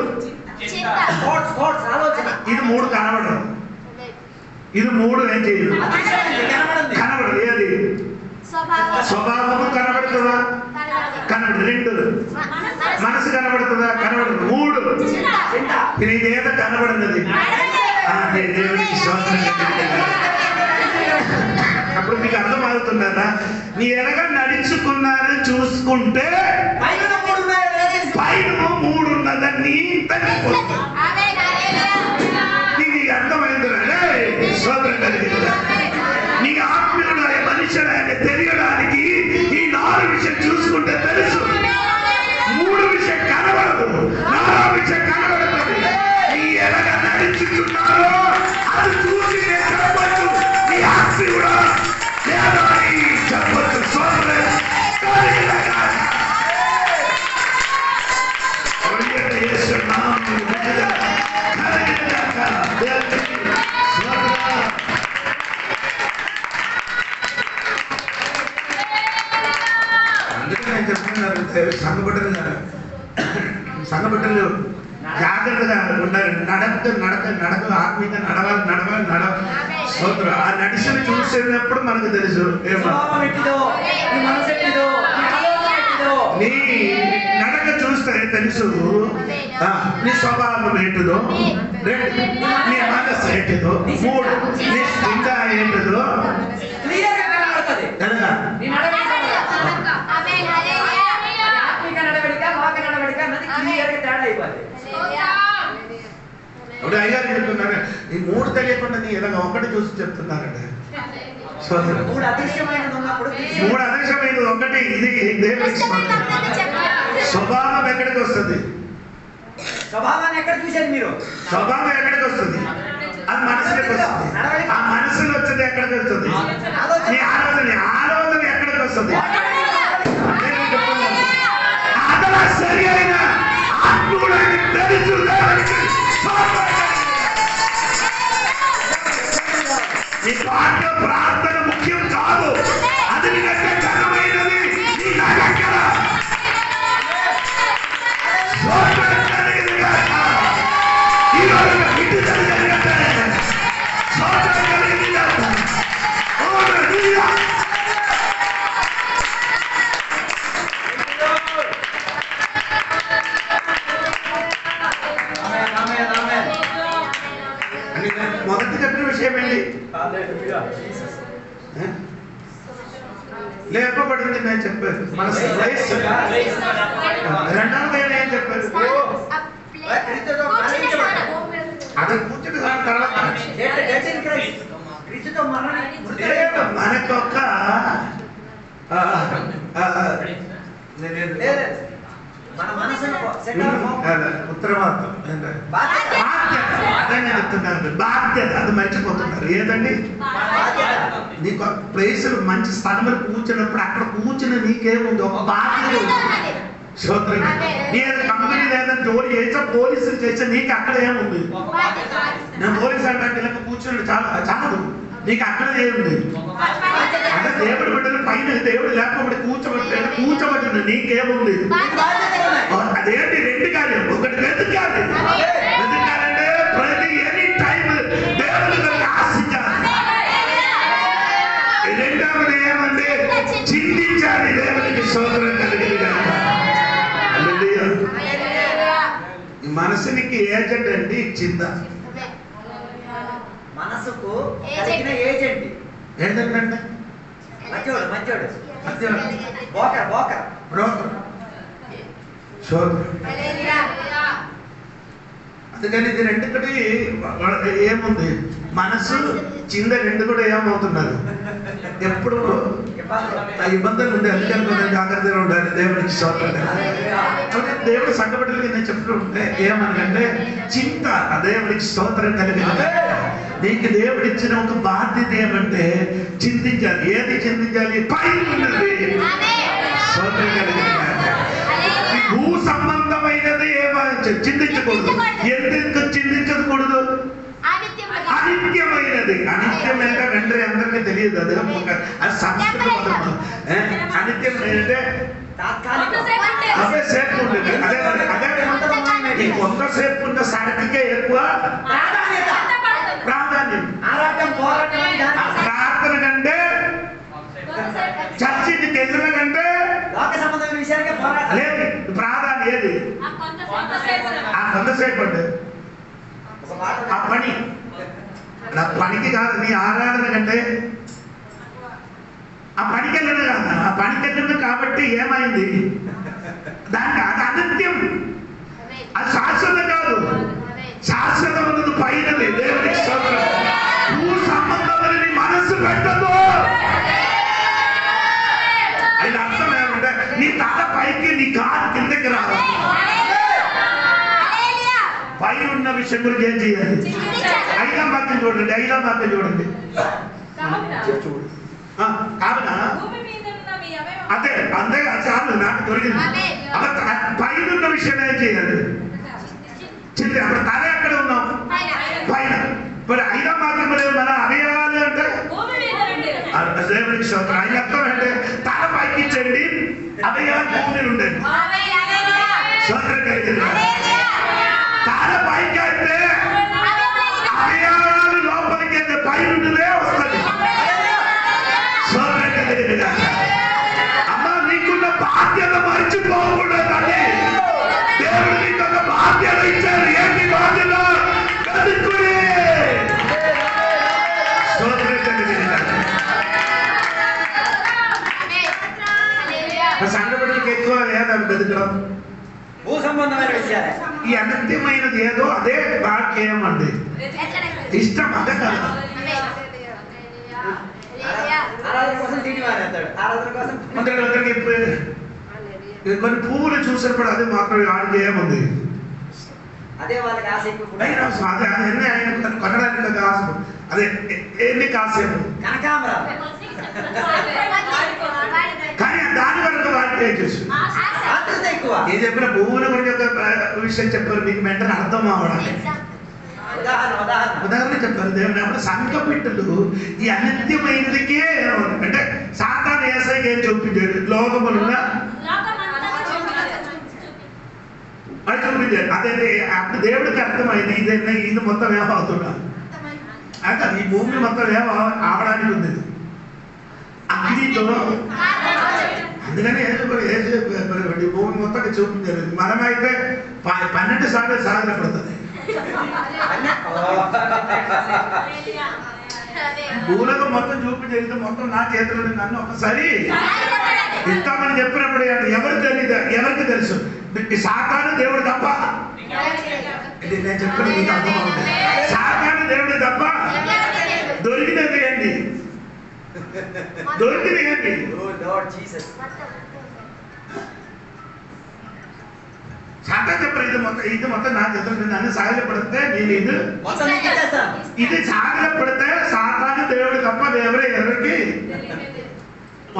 థాట్స్ ఆలోచన. ఇది 3 కనబడదు. ఇది 3 ఏం చేయదు, కనబడింది. కనబడదు. ఏది స్వభావము కనబడుతుందా? కనబడదు. 2 మనసు కనబడుతుందా? కనబడదు. 3 చింత. ఇదేదో కనబడినది. దేవునికి స్తోత్రం. అప్పుడు మీకు అర్థమవుతుందా? నీ ఎనగ నడుచుకున్నారు చూసుకుంటే పైన 3 ఉన్నదని తెలిసిపోతుంది. నీకు అర్థమైందిరా? స్తోత్రం కలిగిందా? నీ ఆత్మీయుడు మనుషుడు ఆయన తెలియడానికి ఈ 4 విషయం చూసుకుంటే తెలుసు. 3 విషయం కనబడదు, 4 విషయం కనబడుతుంది. నీ ఎలాగ నడుచుకున్నారో అది చూసి నేను చెప్పచ్చు నీ ఆత్మీయుడా లేదా అని చెప్పచ్చు. స్తోత్రం కలిగిందా? యేసు నామములో కలిగిందా? దేవునికి స్తోత్రం. అందుకే నేను చెప్తున్నాను, సంఘబిడ్డలు జాగ్రత్తగా ఉండాలి. నడక ఆత్మీయంగా నడవాలి. స్తోత్రం. ఆ నడిచిన చూసేటప్పుడు మనకు తెలుసు స్వభావం ఎట్టిదో, నీ మనసు ఎట్టిదో, నీ ఆలోచన ఎట్టిదో. నీ నడక చూస్తే తెలుసు. నీ స్వభావం ఏంటిదో, 2 నీ మనసు ఏంటిదో, 3 నీ స్థిత ఏంటిదో క్లియర్గా కనబడుతుంది. కనుక నీ నడవడిక ఆత్మిక నడవడిక, లోక నడవడిక అన్నది క్లియర్గా తేడా అయిపోతుంది. ఇప్పుడు అయ్యారు చెప్తున్నారు, ఈ 3 తెలియకుండా నీ ఏదైనా ఒకటి చూసి చెప్తున్నారండి. 3 అదృశ్యమైనది ఉన్నప్పుడు 3 అదృశ్యమైనది ఒకటి. ఇది దేవునికి స్తోత్రం. స్వభావం ఎక్కడికి వస్తుంది? స్వభావాన్ని ఎక్కడ చూశారు మీరు? స్వభావం ఎక్కడికి వస్తుంది? అది మనసులోకి వస్తుంది. ఆ మనసులో వచ్చేది ఎక్కడికి వస్తుంది? నీ ఆలోచన ఎక్కడికి వస్తుంది? అతను సరి అయిన ఆత్మీయుడని తెలుసు. దేవునికి స్తోత్రం. నీ పాట ప్రార్థన ముఖ్యం కాదు, అది నీ దగ్గర ఘనమైనది. నీ దగ్గర స్తోత్రం కలిగింది గాక. ఈ రోజు విడుదల కలిగింది. స్తోత్రం కలిగింది గాక. హల్లెలూయా. అని నేను మొదటి చెప్పిన విషయం ఏంటి? లేపబడింది నేను చెప్పాను. మన వయస్సు. రెండవది ఏం చెప్పారు? అది కూర్చుని తర్వాత మనకొక మన మనసును ఉత్తరవాదం అదే చెప్తున్నారు. బాధ్యత అది మర్చిపోతున్నారు. ఏదండి? నీకు ప్లేసులు మంచి స్థలంలో కూర్చున్నప్పుడు అక్కడ కూర్చుని నీకేముంది? ఒక బాధ్యత ఉంది. స్తోత్రం. నేను కంపెనీ లేదా జోలి చేసా, పోలీసులు చేసా, నీకు అక్కడ ఏముంది? నేను పోలీసు అంటే ఇలా కూర్చున్నాడు చాలు. నీకు అక్కడ ఏముంది? అదే దేవుడి బిడ్డలు పైన దేవుడు లేకపోతే కూర్చోబట్టి నీకేముంది? అదేంటి? 2 కార్యం. ఒకటి వెతకాలి. వెతకాలంటే ప్రతి ఎనీ టైం దేవుడి ఆశించాలి. రెండవది ఏమంటే చింతించాలి. దేవునికి స్తోత్రం కలిగింది కనుక మనసునికి ఏజెంట్ అండి చింత. మనసుకు కలిగిన ఏజెంట్ ఏంటంటే మంచోడు బ్రోకర్. అందుకని ఇది 2 ఏముంది? మనసు చింద 2 కూడా ఏమవుతున్నారు? ఎప్పుడు ఇబ్బందులు ఉండే అందుకని కొంచెం జాగ్రత్తగా ఉండాలి. దేవుడికి స్తోత్రం. దేవుడు సంఘబిడ్డలకి నేను చెప్తుంటే ఏమనంటే చింత దేవుడికి స్తోత్రం కలిగింది. నీకు దేవుడు ఇచ్చిన ఒక బాధ్యత ఏమంటే చింతించాలి. ఏది చింతించాలి? పైన ఉన్నది. స్తోత్రం కలిగింది. భూ సంబంధమైనది చింతించకూడదు. ఎందుకు చింతించకూడదు? అనిత్యమైనది. అనిత్యమైన వెంటనే అందరికీ తెలియదు. అది సంస్కృత పదం. అనిత్యమైనది సేపు ఉంటుంది. అదే ఈ కొంతసేపు ఉన్న సడకికే ఎక్కువ ప్రాధాన్యం. ప్రార్థన కంటే చర్చికి ఎదురు కంటే లేదు ప్రాధాన్యం. ఏది? ఆ కొంతసేపు అంటే ఆ పని. నా పనికి కాదు, నీ ఆరాధన కంటే ఆ పనికి వెళ్ళను కాదు. ఆ పనికి వెళ్ళను కాబట్టి ఏమైంది? దానికి అది అనిత్యం. అది శాశ్వతం కాదు. శాశ్వతం ఉన్నది పైనది. దేవునికి స్తోత్రం. భూ సంబంధమని మనసు పెట్టదు. అది అర్థం ఏమంటే నీ తల పైకి నీ కాలు కిందకి రావాలి. పైన ఉన్న విషయం గురించి ఏం చేయాలి? 5వ వాక్యం చూడండి. 5వ వాక్యం చూడండి. కావున అదే అంతే చాలు నాకు దొరికింది. పైన ఉన్న విషయం ఏం చేయాలి? చిన్న అప్పుడు తల ఎక్కడ ఉన్నాం? పైన. మరి 5వ వాక్యం మన అవయవాలు అంటే దేవునికి స్తోత్రం. ఆయన అర్థం అంటే తల పైకి ఇచ్చండి, అవయవాలు భూమి ఉండేది. స్తోత్రం కలిగింది. తల పైకి అయితే అవయవాలు లోపలికి అయితే పైన ఉండదే వస్తుంది. స్తోత్రం కలిగింది. అమ్మ నీకున్న బాధ్యత మర్చిపోకూడదని దేవుడు నీకు ఒక బాధ్యత ఇచ్చారు. ఏంటి బాధ్యత? బతుకుడే. స్తోత్రం కలిగింది. సంఘబిడ్డలకి ఎక్కువ ఏదని బతకడం భూ సంబంధమైన విషయాలే. ఈ అనిత్యమైనది ఏదో అదే వాక్యం అండి. ఇష్టం అదే కదా. ఆరాధన కోసం తిండి మానేస్తాడు. ఆరాధన కోసం కొన్ని పువ్వులు చూసినప్పుడు అదే మాత్రం ఆడికి ఏముంది? అదే వాళ్ళకి ఆశ ఎక్కువ. అదే అదే ఆయన కొనడానికి ఆశ. అదే ఎన్ని కాసేపు కనకాంబరాలు. కానీ దాని వరకు వాడికి చూసి ఎక్కువ. నేను చెప్పిన పువ్వుల గురించి ఒక విషయం చెప్పారు. మీకు వెంటనే అర్థం అవ్వడానికి ఉదాహరణ చెప్పారు. దేవుని అప్పుడు సంఘ బిడ్డలు ఈ అనిత్యమైనదికే అంటే సాతాను ఏసైకి ఏం చూపించాడు? లోకములున్న అది చూపించాడు. అదే అప్పుడు దేవుడికి అర్థమైంది ఇది మొత్తం ఏమవుతున్నా అంటే ఈ భూమి మొత్తం ఏమో ఆవడానికి ఉంది అగ్నితో. అందుకని ఈ భూమి మొత్తం చూపించారు. మనమైతే 12 సార్లు సాధనపడుతుంది. భూలకు మొత్తం చూపించేది మొత్తం నా చేతిలో నన్ను ఒకసారి ఇస్తామని చెప్పినప్పుడు ఎవరు తెలియదు? ఎవరికి తెలుసు? సాతాను దేవుడు తప్ప. ఇది నేను చెప్పిన మీకు అర్థం అవుతుంది. సాతాను దేవుడు తప్ప. దొరికినది ఏంటి? దొరికింది ఏంటి? సాతాను చెప్పారు ఇది మొత్తం నా చేతులు నన్ను సాగలపడితే నేను ఇది సాగలపడితే సాతాను దేవుడు తప్ప ఎవరికి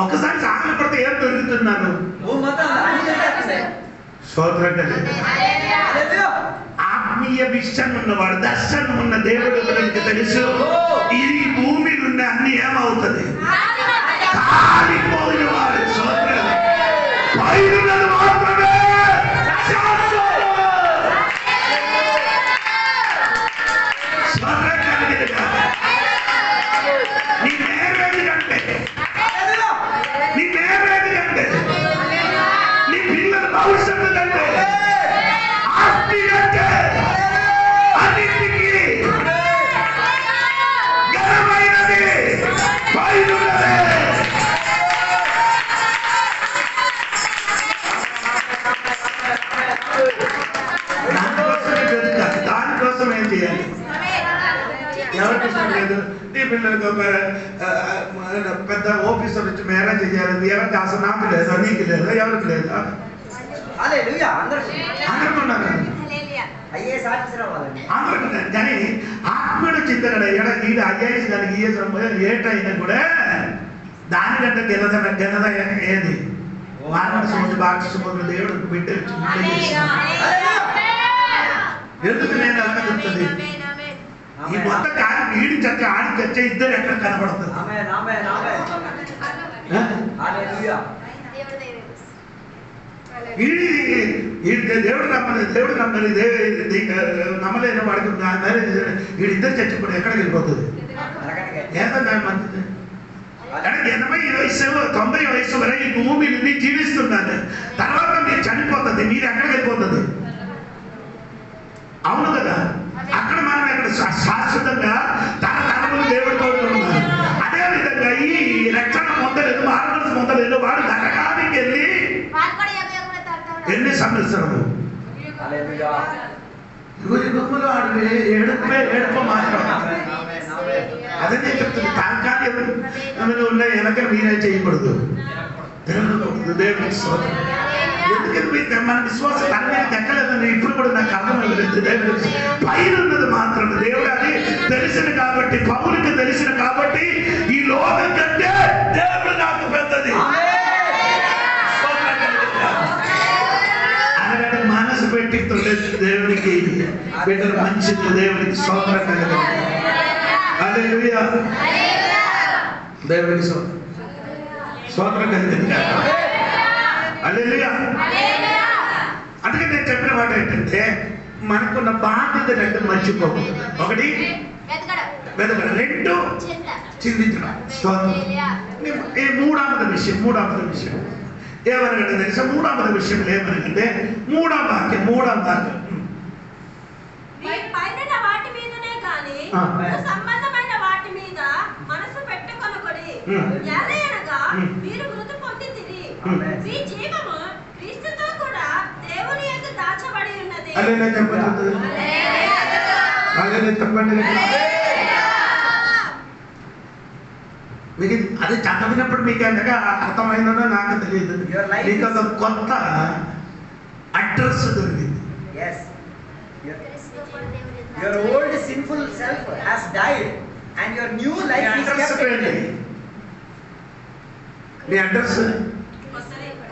ఒక్కసారి సాగలపడితే ఏం దొరుకుతున్నాను? ఆత్మీయ విషయం ఉన్నవాడు దర్శనం ఉన్న దేవుడు గురించి తెలుసు. ఈ భూమి నుండి అన్ని ఏమవుతుంది? కాలిపోయిన వాడు పైరున్నది మాత్రమే నీ నేరేది కంటే నీ నేరేది కంటే నీ పిల్లల భవిష్యత్తు కంటే ఆస్తి కంటే అన్నింటికి ఘనమైనది పైరున్నదే. ఎవరికి ఇష్టం లేదు? నీ పిల్లలకి ఒక పెద్ద ఆఫీసర్ వచ్చి మ్యారేజ్ చేయాలి, ఎవరికి అసలు నాకు లేదా, నీకు లేదా, ఎవరికి లేదా? హల్లెలూయా. అందరికీ అందరికీ ఉన్నారు, ఐఏఎస్ ఆఫీసర్ అవ్వాలండి. అందరికీ ఉన్నారు. కానీ ఆత్మీయుడు చింతగడ ఈడు ఐఏఎస్ కానీ ఈఎస్ ఏటైనా కూడా దానికంటే గెలద ఏది మానవ బాక్షములు దేవుడు బిడ్డ ఎందుకు నేను అలా చెప్తుంది? ఈ మొత్తం కాదు వీడి చచ్చ ఆడి చచ్చ ఇద్దరు ఎక్కడ కనబడుతుంది? ఆమేన్ ఆమేన్ ఆమేన్. హల్లెలూయా. దేవుడు నమ్మని నమ్మలేని వాడికి వీడిద్దరు చచ్చిపోయి ఎక్కడికి వెళ్ళిపోతుంది? ఏదన్నా మంచిది 80 వయసు 90 వయసు వరకు ఈ భూమిని జీవిస్తున్నాను, తర్వాత మీరు చనిపోతుంది, మీరు ఎక్కడికి వెళ్ళిపోతుంది? అవును కదా. అక్కడ మనం ఇక్కడ శాశ్వతంగా తన తరములు దేవుడితో ఉన్నాం. అదే విధంగా ఈ రక్షణ పొందలేదు, మార్గం పొందలేదు వాడు నరకానికి వెళ్ళి ఎన్ని సంవత్సరము గుమ్ములు ఆడు ఏడుపు మాత్రం. అదే నేను చెప్తుంది, తాత్కాలిక ఉన్న వెనక మీరే చేయకూడదు, తిరగకూడదు. దేవుడికి స్తోత్రం. ఎందుకంటే మన విశ్వాసం తన మీద ఎక్కలేదని ఇప్పుడు కూడా నాకు అర్థమైంది. దేవుడికి పైన ఉన్నది మాత్రం దేవుడు అది తెలిసిన కాబట్టి, పౌరునికి తెలిసిన కాబట్టి ఈ లోకం కంటే దేవుడు నాకు పెద్దది. అలాగే మనసు పెట్టి దేవుడికి బిడ్డలు మంచిది, దేవుడికి స్తోత్రం కలగాలి. హల్లెలూయా. దేవుడికి స్తోత్రం కలగాలి. హల్లెలూయా. అందుకే నేను చెప్పిన మాట ఏంటంటే మనకున్న బాధ్యత రెండు మర్చిపోకు. ఒకటి వెతకడం, రెండు చింతించడం. ఈ మూడవది విషయం ఏమనగంటే తెలుసా? మూడవది విషయం ఏమనగంటే మూడవ వాక్యం వాటి మీదనే కానీ సంబంధమైన వాటి మీద మనసు పెట్టుకొనకొడి. ఎలయనగా మీరు మృతి పొందితిరి, మీ జీవము క్రీస్తుతో కూడా దేవుని యందు దాచబడి ఉన్నది. హల్లెలూయా చెప్పండి. హల్లెలూయా చెప్పండి. మీకు అది చదివినప్పుడు మీకు ఎంతగా అర్థమైందో నాకు తెలియదు. మీకు ఒక కొత్త అడ్రస్ దొరికింది. Your old sinful self has died and your new life is kept in you. Me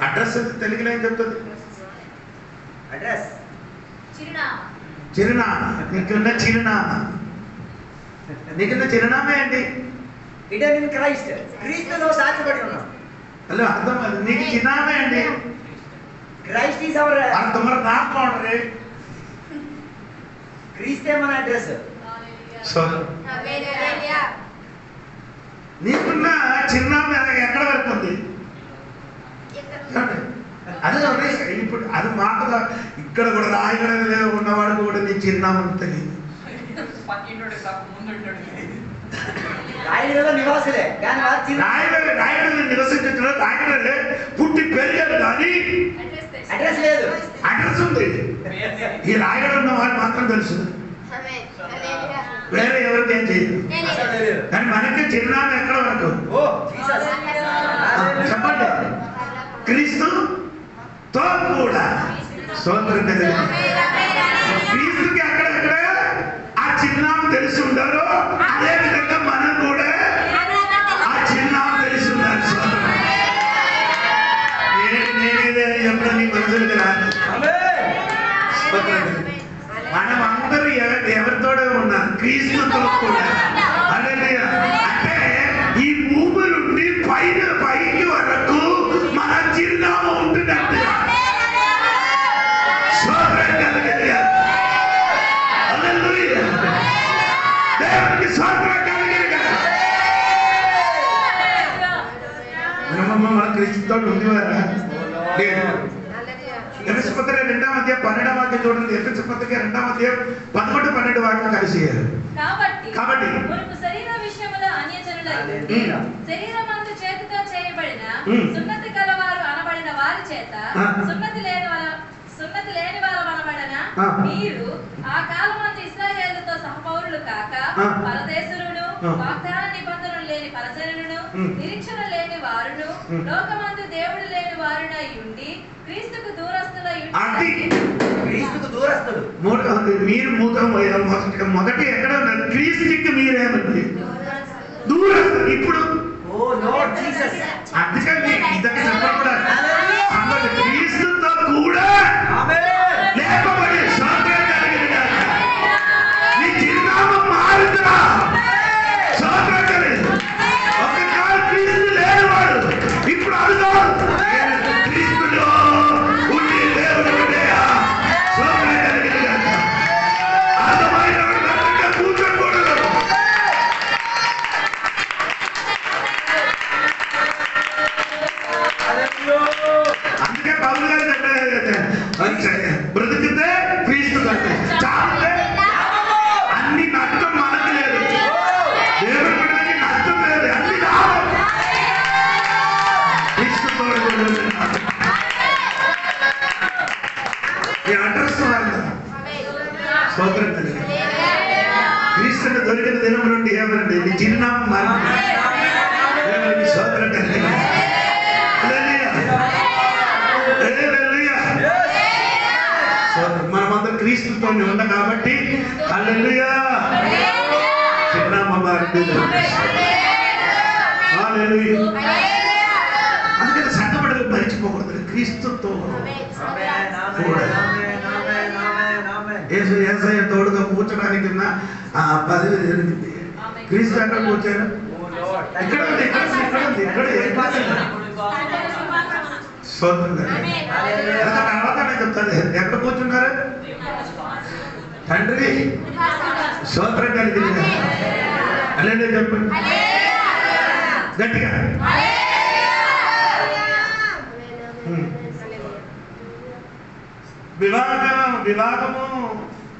address తెలుగులో ఏం చెప్తుంది? అడ్రస్ చిరునామా. నీకున్న చిరునామా ఏంటి? Hidden in Christ. క్రీస్తులో దాచబడి ఉన్నాం. హలో అర్థం అది. నీకు చిరునామా ఏంటి? క్రైస్ట్ ఈజ్ అవర్ అర్థం నామ్ కౌన్ రే. క్రీస్తే మన అడ్రస్. నీకున్న చిరునామా ఎక్కడ వరకు ఉంది? అదే ఇప్పుడు అది మాటగా ఇక్కడ కూడా రాయగడ ఉన్నవాడు కూడా నీ చిరునామా తెలియదు. రాయగడలో నివాసులే కానీ రాయగడలో నివసించిన రాయగడలే పుట్టి పెరిగారు కానీ అడ్రస్ లేదు. అడ్రస్ ఉంది. ఈ రాయగడ ఉన్న వాడు మాత్రం తెలుసు, వేరే ఎవరికి ఏం చేయదు. కానీ మనకి చిరునామా ఎక్కడ వరకు? చెప్పండి. క్రీస్తుతో కూడా. స్తోత్రం కలిగింది. క్రీస్తుకి అక్కడెక్కడ ఆ చిరునామా తెలిసి ఉండారో అదే విధంగా మనం కూడా ఆ చిరునామా తెలిసి ఉండాలి. నేనేదే చెప్తా నీ మనసులకు రాదు. మనం అందరూ ఎవరితోనే ఉన్నాం? క్రీస్తుతో కూడా. హల్లెలూయా. అంటే ఈ భూమి నుండి పైకి వరకు మన చిరునామా ఉంటున్నట్టు. హల్లెలూయా. దేవునికి స్తోత్రం కలుగును. మన క్రీస్తుతో ఉండేవారా? లేదు. ఎఫెసు పత్రిక 2వ అధ్యాయం 12వ వాక్యం చూడండి. ఎఫెసు పత్రిక 2వ అధ్యాయం 11, 12 వాక్యం కలిసి. కాబట్టి మనకు శరీర విషయములో అన్యజనులై శరీరమందు చేతితో చేయబడిన సున్నతి కలవారు అనబడిన వారి చేత సున్నతి లేని వారు అనబడిన మీరు ఆ కాలమందు ఇశ్రాయేలుతో సహపౌరులు క్రైస్తవులు కాక పరదేశులను, వాగ్దాన నిబంధనలు లేని పరజనులను, నిరీక్షణ లేని వారును, లోకమందు దేవుడు లేని వారునై ఉండి క్రీస్తుకు దూరస్తులై మీరు మొదటి ఎక్కడ ఉన్నారు? క్రీస్తుకి మీరేమండి దూరస్తులు. ఇప్పుడు అందుకని ఇద్దరికి చెప్పకూడదు. క్రీస్తుతో కూడా లేపబడి స్వాతంత్రం కలిగిన నీ చిరునామం మారుతా. స్వాతంత్రం కలిగి ఒకసారి క్రీస్తు లేనివాడు ఇప్పుడు అడుగు క్రీస్తులో ఉండి దేవుడు స్వాతంత్రం కలిగిన అర్థమైన కూర్చోకూడదు. అందుకే పౌలు గారు బ్రతికితే క్రీస్తు చాపితే అన్ని నష్టం మనకు లేదు, దేవుడి బిడ్డలకి నష్టం లేదు, అన్ని లాభం. క్రీస్తుతో ఈ అడ్రస్ స్తోత్రం కలిగి క్రీస్తుని దొరికిన దినం నుండి ఏమనండి నీ చిరునామం మారింది. దేవుడికి స్తోత్రం కలిగి మనమందరం క్రీస్తుతో ఉండ కాబట్టి హల్లెలూయా చిరునామా మారింది. అందుకని సంఘబిడ్డలు మరిచిపోకూడదు. క్రీస్తుతో ఏసయ్య తోడుగా కూర్చోడానికి పదవి జరిగింది. క్రీస్తు ఎక్కడ కూర్చారు? ఎక్కడ ఉంది? ఎక్కడ చెప్తాను. ఎక్కడ కూర్చున్నారు? తండ్రి స్తోత్రం కలిగింది. అలాగే చెప్పండి గట్టిగా. వివాహము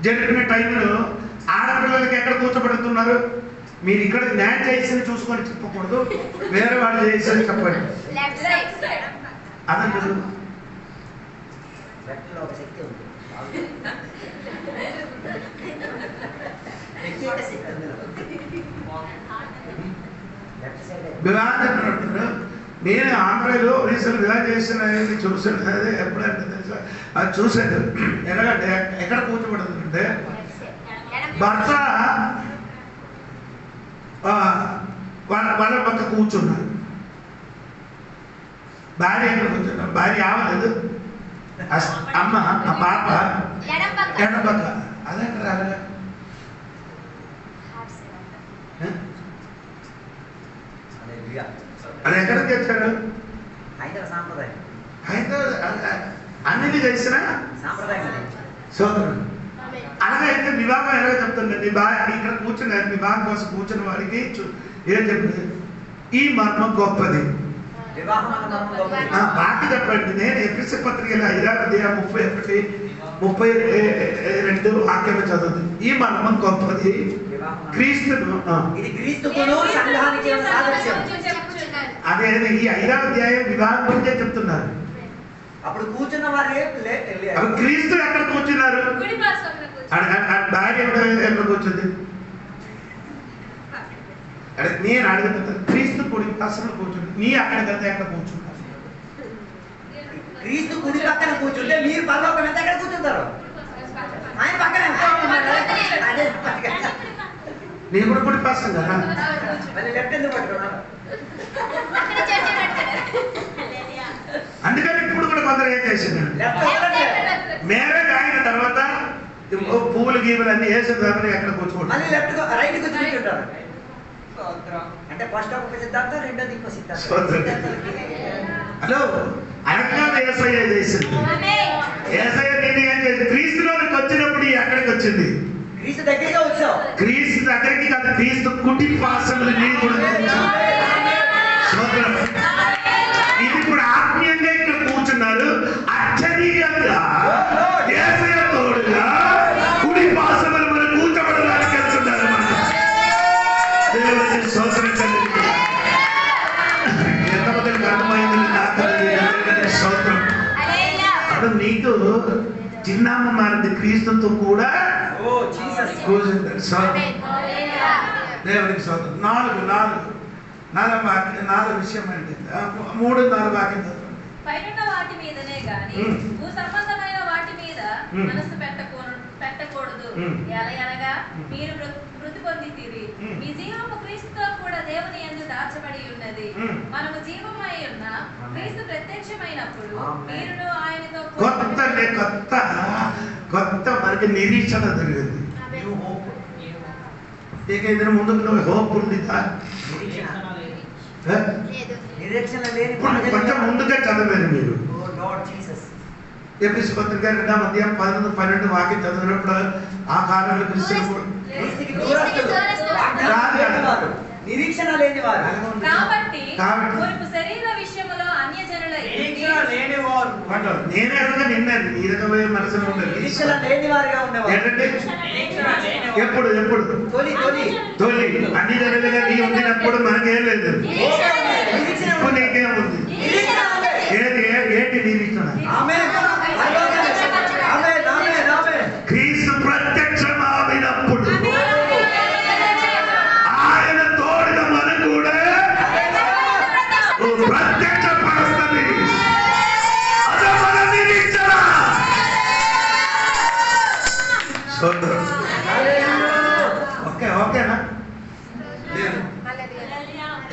జరిగిన టైంలో ఆడపిల్లలకి ఎక్కడ కూర్చోబెడుతున్నారు? మీరు ఇక్కడ న్యాయం చేసి చూసుకొని చెప్పకూడదు, వేరే వాళ్ళు చేసి చెప్పండి. అదండి వివాహం. నేను ఆంధ్రలో రీసెంట్ వివాహం చేసిన చూసాను. అదే ఎప్పుడంటే తెలుసా అది చూసాను. ఎలాగంటే ఎక్కడ కూర్చోబడుతుందంటే భర్త వాళ్ళ పక్క కూర్చున్నారు, భార్య ఎక్కడ కూర్చున్నారు? భార్య ఆవలేదు, అమ్మ ఆ పాప ఎడపక్క. అదంటారు అలాగా అది ఎక్కడికి తెచ్చాడు? అన్నిటి చేసిన సోదరుడు. అలాగైతే వివాహం ఎలాగ చెప్తుంది? నీ భార్య ఇక్కడ కూర్చున్నారు, మీ భార్య కోసం కూర్చున్న వాడికి ఏం చెప్తుంది? ఈ మర్మం గొప్పది. బాకి చెప్పండి. నేను ఎఫెసీ పత్రికలో 5:31-32 వాక్యం చదువుతుంది. ఈ మర్మం గొప్పది, క్రీస్తును అదే ఈ 5వ అధ్యాయం వివాహం గురించే చెప్తున్నారు. అప్పుడు కూర్చున్న వారు క్రీస్తు ఎక్కడ కూర్చున్నారు? భార్య ఎక్కడ కూర్చుంది? అదే నేను అడుగుతాను. క్రీస్తు కుడి అసలు కూర్చుంది, నీ అక్కడికి వెళ్తే ఎక్కడ కూర్చుంటారు? క్రీస్తు కుడి పక్కన కూర్చుంటే మీరు పరలోకం ఎంత ఎక్కడ కూర్చుంటారు? ఆయన పక్కన. నేను కూడా కుడి పక్కన కదా, లెఫ్ట్ ఎందుకు పట్టుకున్నాను? అందుకని ఇప్పుడు కూడా కొందరు ఏం చేసింది, మేరేజ్ అయిన తర్వాత పువ్వులు గీవులు అన్ని వేసిన తర్వాత ఎక్కడ కూర్చోండి, లెఫ్ట్ రైట్ కూర్చుంటారు. అంటే ఫస్ట్ ఒక సిద్ధాంతం, రెండోది ఇంకో సిద్ధాంతం. హలో అనగా ఏసయ్య చేసింది. ఏసయ్య నేను ఏం చేసింది? క్రీస్తులోకి వచ్చినప్పుడు ఎక్కడికి వచ్చింది? క్రీస్తు దగ్గరికి వచ్చావు. క్రీస్తు దగ్గరికి కాదు, క్రీస్తు కుటి పాసములు నీ కూడా ఇది ఇప్పుడు ఆత్మీయంగా ఇక్కడ కూర్చున్నారు. ఆశ్చర్యంగా ఏసయ్య తోడుగా కుడి పాసములు మనం కూర్చోబడడానికి వెళ్తున్నారు. దేవుడికి స్తోత్రం కలిగింది. ఎంతమందికి అర్థమైంది? నాకు స్తోత్రం. అప్పుడు నీకు చిన్నామ మారింది, క్రీస్తుతో కూడా కూర్చుంటారు. దేవునికి స్తోత్రం. నాలుగు విషయం అండి. 3, 4 వాక్యం చదవండి. పైనున్న వాటి మీదనే గాని భూ సంబంధమైన వాటి మీద మనసు పెట్టకూడదు. ఎలయనగా మీరు మృతి పొందితిరి, మీ జీవము క్రీస్తుతో కూడా దేవుని యందు దాచబడి ఉన్నది. మనము జీవమై ఉన్న క్రీస్తు ప్రత్యక్షమైనప్పుడు మీరును ఆయనతో కొత్త మనకి నిరీక్షణ జరిగింది. ఇక ఇద్దరు ముందుకు హోప్ ఉంది. నిరీక్షణ లేని కొంచెం ముందుగా చదవాలి మీరు. ఎఫెసీ పత్రిక 2వ అధ్యాయం 11-12 వాక్యం చదివినప్పుడు ఆ కాలంలో క్రీస్తులు నిరీక్షణ లేని వారు. కాబట్టి మునుపు శరీర విషయములో అన్యజనులై నేనే నిన్నది ఈ రకమైన మనసులో ఉండదు. నిరీక్షణ లేని వారుగా ఉండేవారు. ఏంటంటే ఎప్పుడు తొలి అన్ని జనులుగా నీ ఉండినప్పుడు మనకేం లేదు. ఇప్పుడు నీకేముంది? ఏంటి నిరీక్షణ? క్రీస్తు ప్రత్యక్షమైనప్పుడు ఆయన తోడుగా మనం కూడా ప్రత్యక్షపరుస్తుంది. అదే మన నిరీక్షణ. ఓకేనా?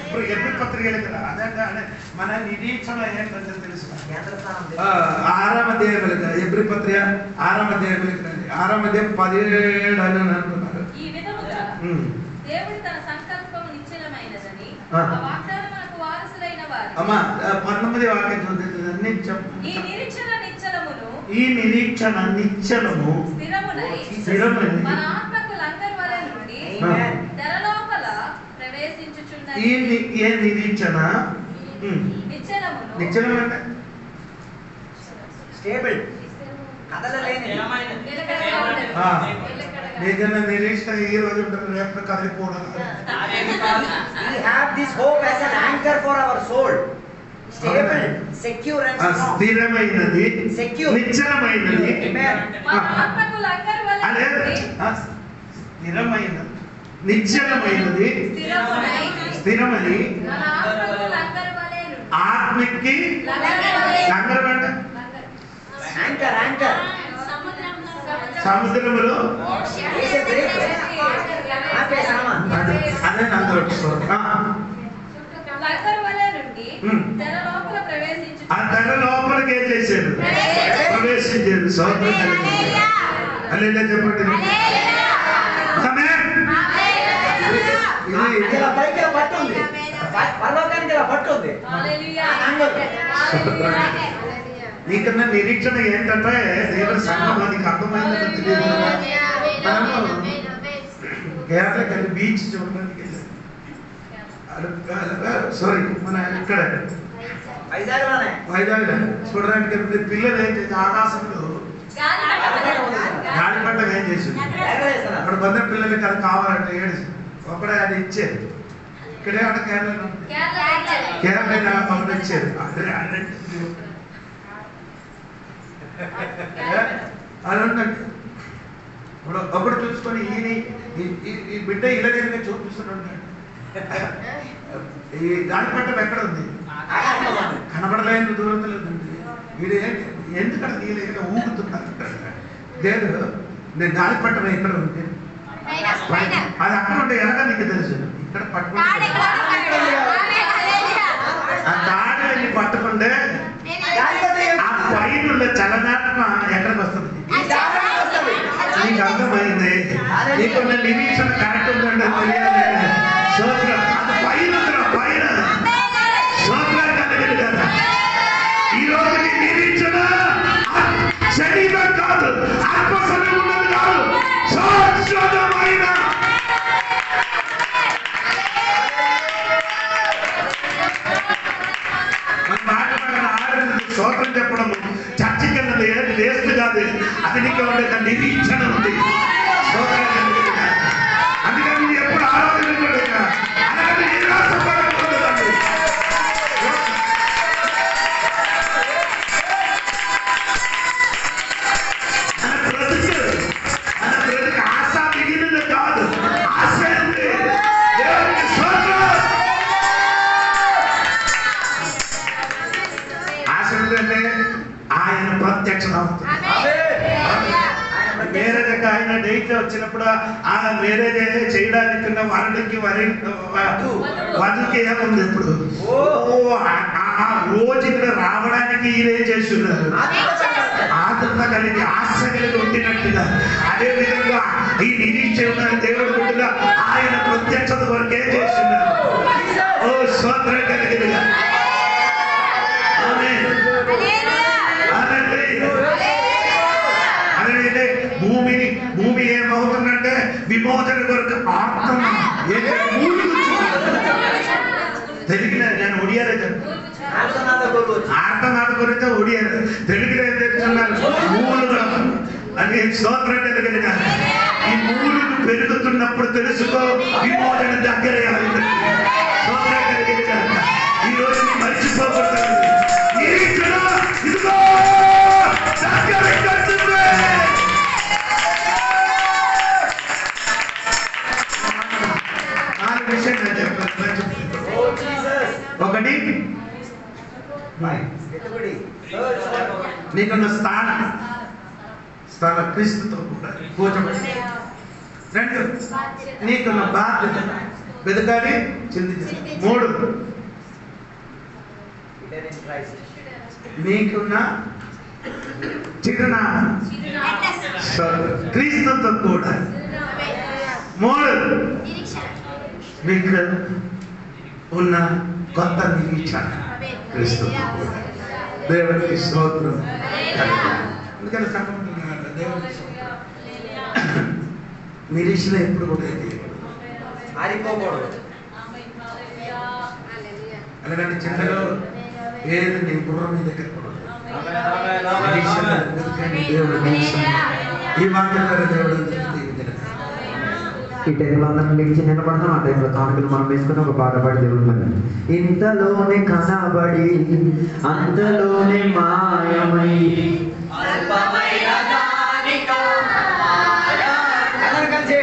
ఇప్పుడు ఎప్పుడు పత్రికలు కదా అదే మన నిరీక్షణ ఏంటంటే తెలుసు. 6వ అధ్యాయం ఎబ్రి పత్రిక 6వ అధ్యాయం 17 అని అంటున్నారు. ఈ విధముగా దేవుడు తన సంకల్పం నిశ్చలమైనదని ఆ వాగ్దానమునకు వారసులైన వారు. అమ్మా 19 వాక్యం చూడండి. ఈ నిరీక్షణ నిశ్చలమును స్థిరమునై మన ఆత్మకు లంగర్ వలె నుండి తెరలోపల ప్రవేశించుచున్నది. ఏ నిరీక్షణ? నిశ్చలం అంటే స్టేబుల్, కదలలేని. నిజంగా నిరీక్షణ ఈ రోజు ఉంటుంది, రేపు కదిలిపోవడం. We have this hope as an anchor for our soul. Stable, secure and strong. స్థిరమైనది, నిశ్చలమైనది. మన ఆత్మకు లంగర్ వలె నుండి స్థిరమైనది, నిశ్చలమైనది, స్థిరమని మన ఆత్మకు లంగర్ వలె నుండి. ఆత్మకి లంగర్ అంటే యాంకర్ సముద్రంలో అదే అందరూ లంగర్ వలె నుండి తెర లోపల ప్రవేశించు. ఆ తెర లోపలికి ఏం చేశారు? ప్రవేశించారు. సోదరు అల్లేలా చెప్పండి. ఇలా పైకి ఇలా పట్టు ఉంది, పరలోకానికి ఇలా పట్టు ఉంది. నీకన్నా నిరీక్షణ ఏంటంటే దేవుని సంఘం అది అర్థమైందని తెలియదు. మనము కేరళకి వెళ్ళి బీచ్ చూడడానికి వెళ్ళాం. సారీ మన ఇక్కడ వైజాగ్ చూడడానికి వెళ్తే పిల్లలు ఏం చేసి ఆకాశంలో గాలిపటం ఏం చేసింది. అక్కడ బంద పిల్లలకి అది కావాలంటే ఏడు ఒకడే అది ఇచ్చేది. ఇక్కడే అక్కడ కేరళ ఒకటి ఇచ్చేది. అది ఉండండి. ఇప్పుడు ఒకటి చూసుకొని ఈ బిడ్డ ఇలాగైనా చూపిస్తున్నాడు. ఈ గాలిపటం ఎక్కడ ఉంది? కనబడలేని దూరంలో ఉంది. వీడు ఎందుకంటే నీళ్ళు ఊగుతున్నారు. లేదు నేను గాలిపటం ఎక్కడ ఉంది? అది అక్కడ ఉంటే ఎలాగా నీకు తెలుసు. ఇక్కడ పట్టుకుంటే ఆ తాడు పట్టుకుంటే ఆ పైన చలనాత్మ ఎక్కడికి వస్తుంది? నీకు అర్థమైంది. నీకు నిరీక్షణ కరెక్ట్ ఉందండి తెలియాలి. సోత్రం అది పైన పైన సోత్రం కలిగింది కదా. ఈ రోజు నీ నిరీక్షణ శరీరం కాదు, ఆత్మశరీరం ఉన్నది కాదు, శాశ్వతమైన సోత్రం చెప్పడం చర్చికి వెళ్ళదు, ఏది వేస్ట్ కాదు. అది నీకు నిరీక్షణ ఉంది. అందుకని ఎప్పుడు ఆలోచన వచ్చినప్పుడు ఆ వేరే చేయడానికి వరుడికి వధుకి ఏముంది ఇప్పుడు ఆ రోజు ఇక్కడ రావడానికి ఈయన చేస్తున్నారు. ఆదరణ కలిగి ఆశ కలిగి ఉండినట్టుగా అదే విధంగా ఈ నిరీక్షణ దేవుడు గుడ్డుగా ఆయన ప్రత్యక్షత వరకు ఏం చేస్తున్నారు. ఓ స్తోత్రం కలిగినగా అదే భూమి ఏమవుతుందంటే విమోచన కొరకు ఆత్మ తెలుగులో నేను ఒడియాలే ఆర్తనాథ గురించి ఒడియాలి తెలుగులో ఏం చెప్తున్నారు మూలుగా అని స్తోత్రం కలిగిన ఈ మూలుగు పెరుగుతున్నప్పుడు తెలుసుకో విమోచన దగ్గరే స్తోత్రం కలిగిన ఈ రోజు మర్చిపోకూడదు. ఇదిగో ఒకటి నీకున్న స్థానం క్రీస్తుతో కూర్చోబడి. రెండు నీకున్న బాధ్యత వెతకాలి చింతించాలి. మూడు నీకున్న చిరునామా క్రీస్తుతో కూడా. మూడు మీకు ఉన్న కొత్త నిరీక్షణ క్రీస్తు. దేవునికి స్తోత్రం. అందుకని నిరీక్షణ ఎప్పుడు కూడా ఆరిపోకూడదు. ఎందుకంటే చిన్నగా ఏది నీ గుర్రం మీద ఎక్కకూడదు. దేవుడు ఈ వాక్యాల దేవుడు ఈ టైంలో అందరం లేచి నిలబడతాం. ఆ టైంలో కానుకలు మనం వేసుకుని ఒక పాట పాడి దేవుడు మనం ఇంతలోనే కనబడి అంతలోనే మాయమై కలిసి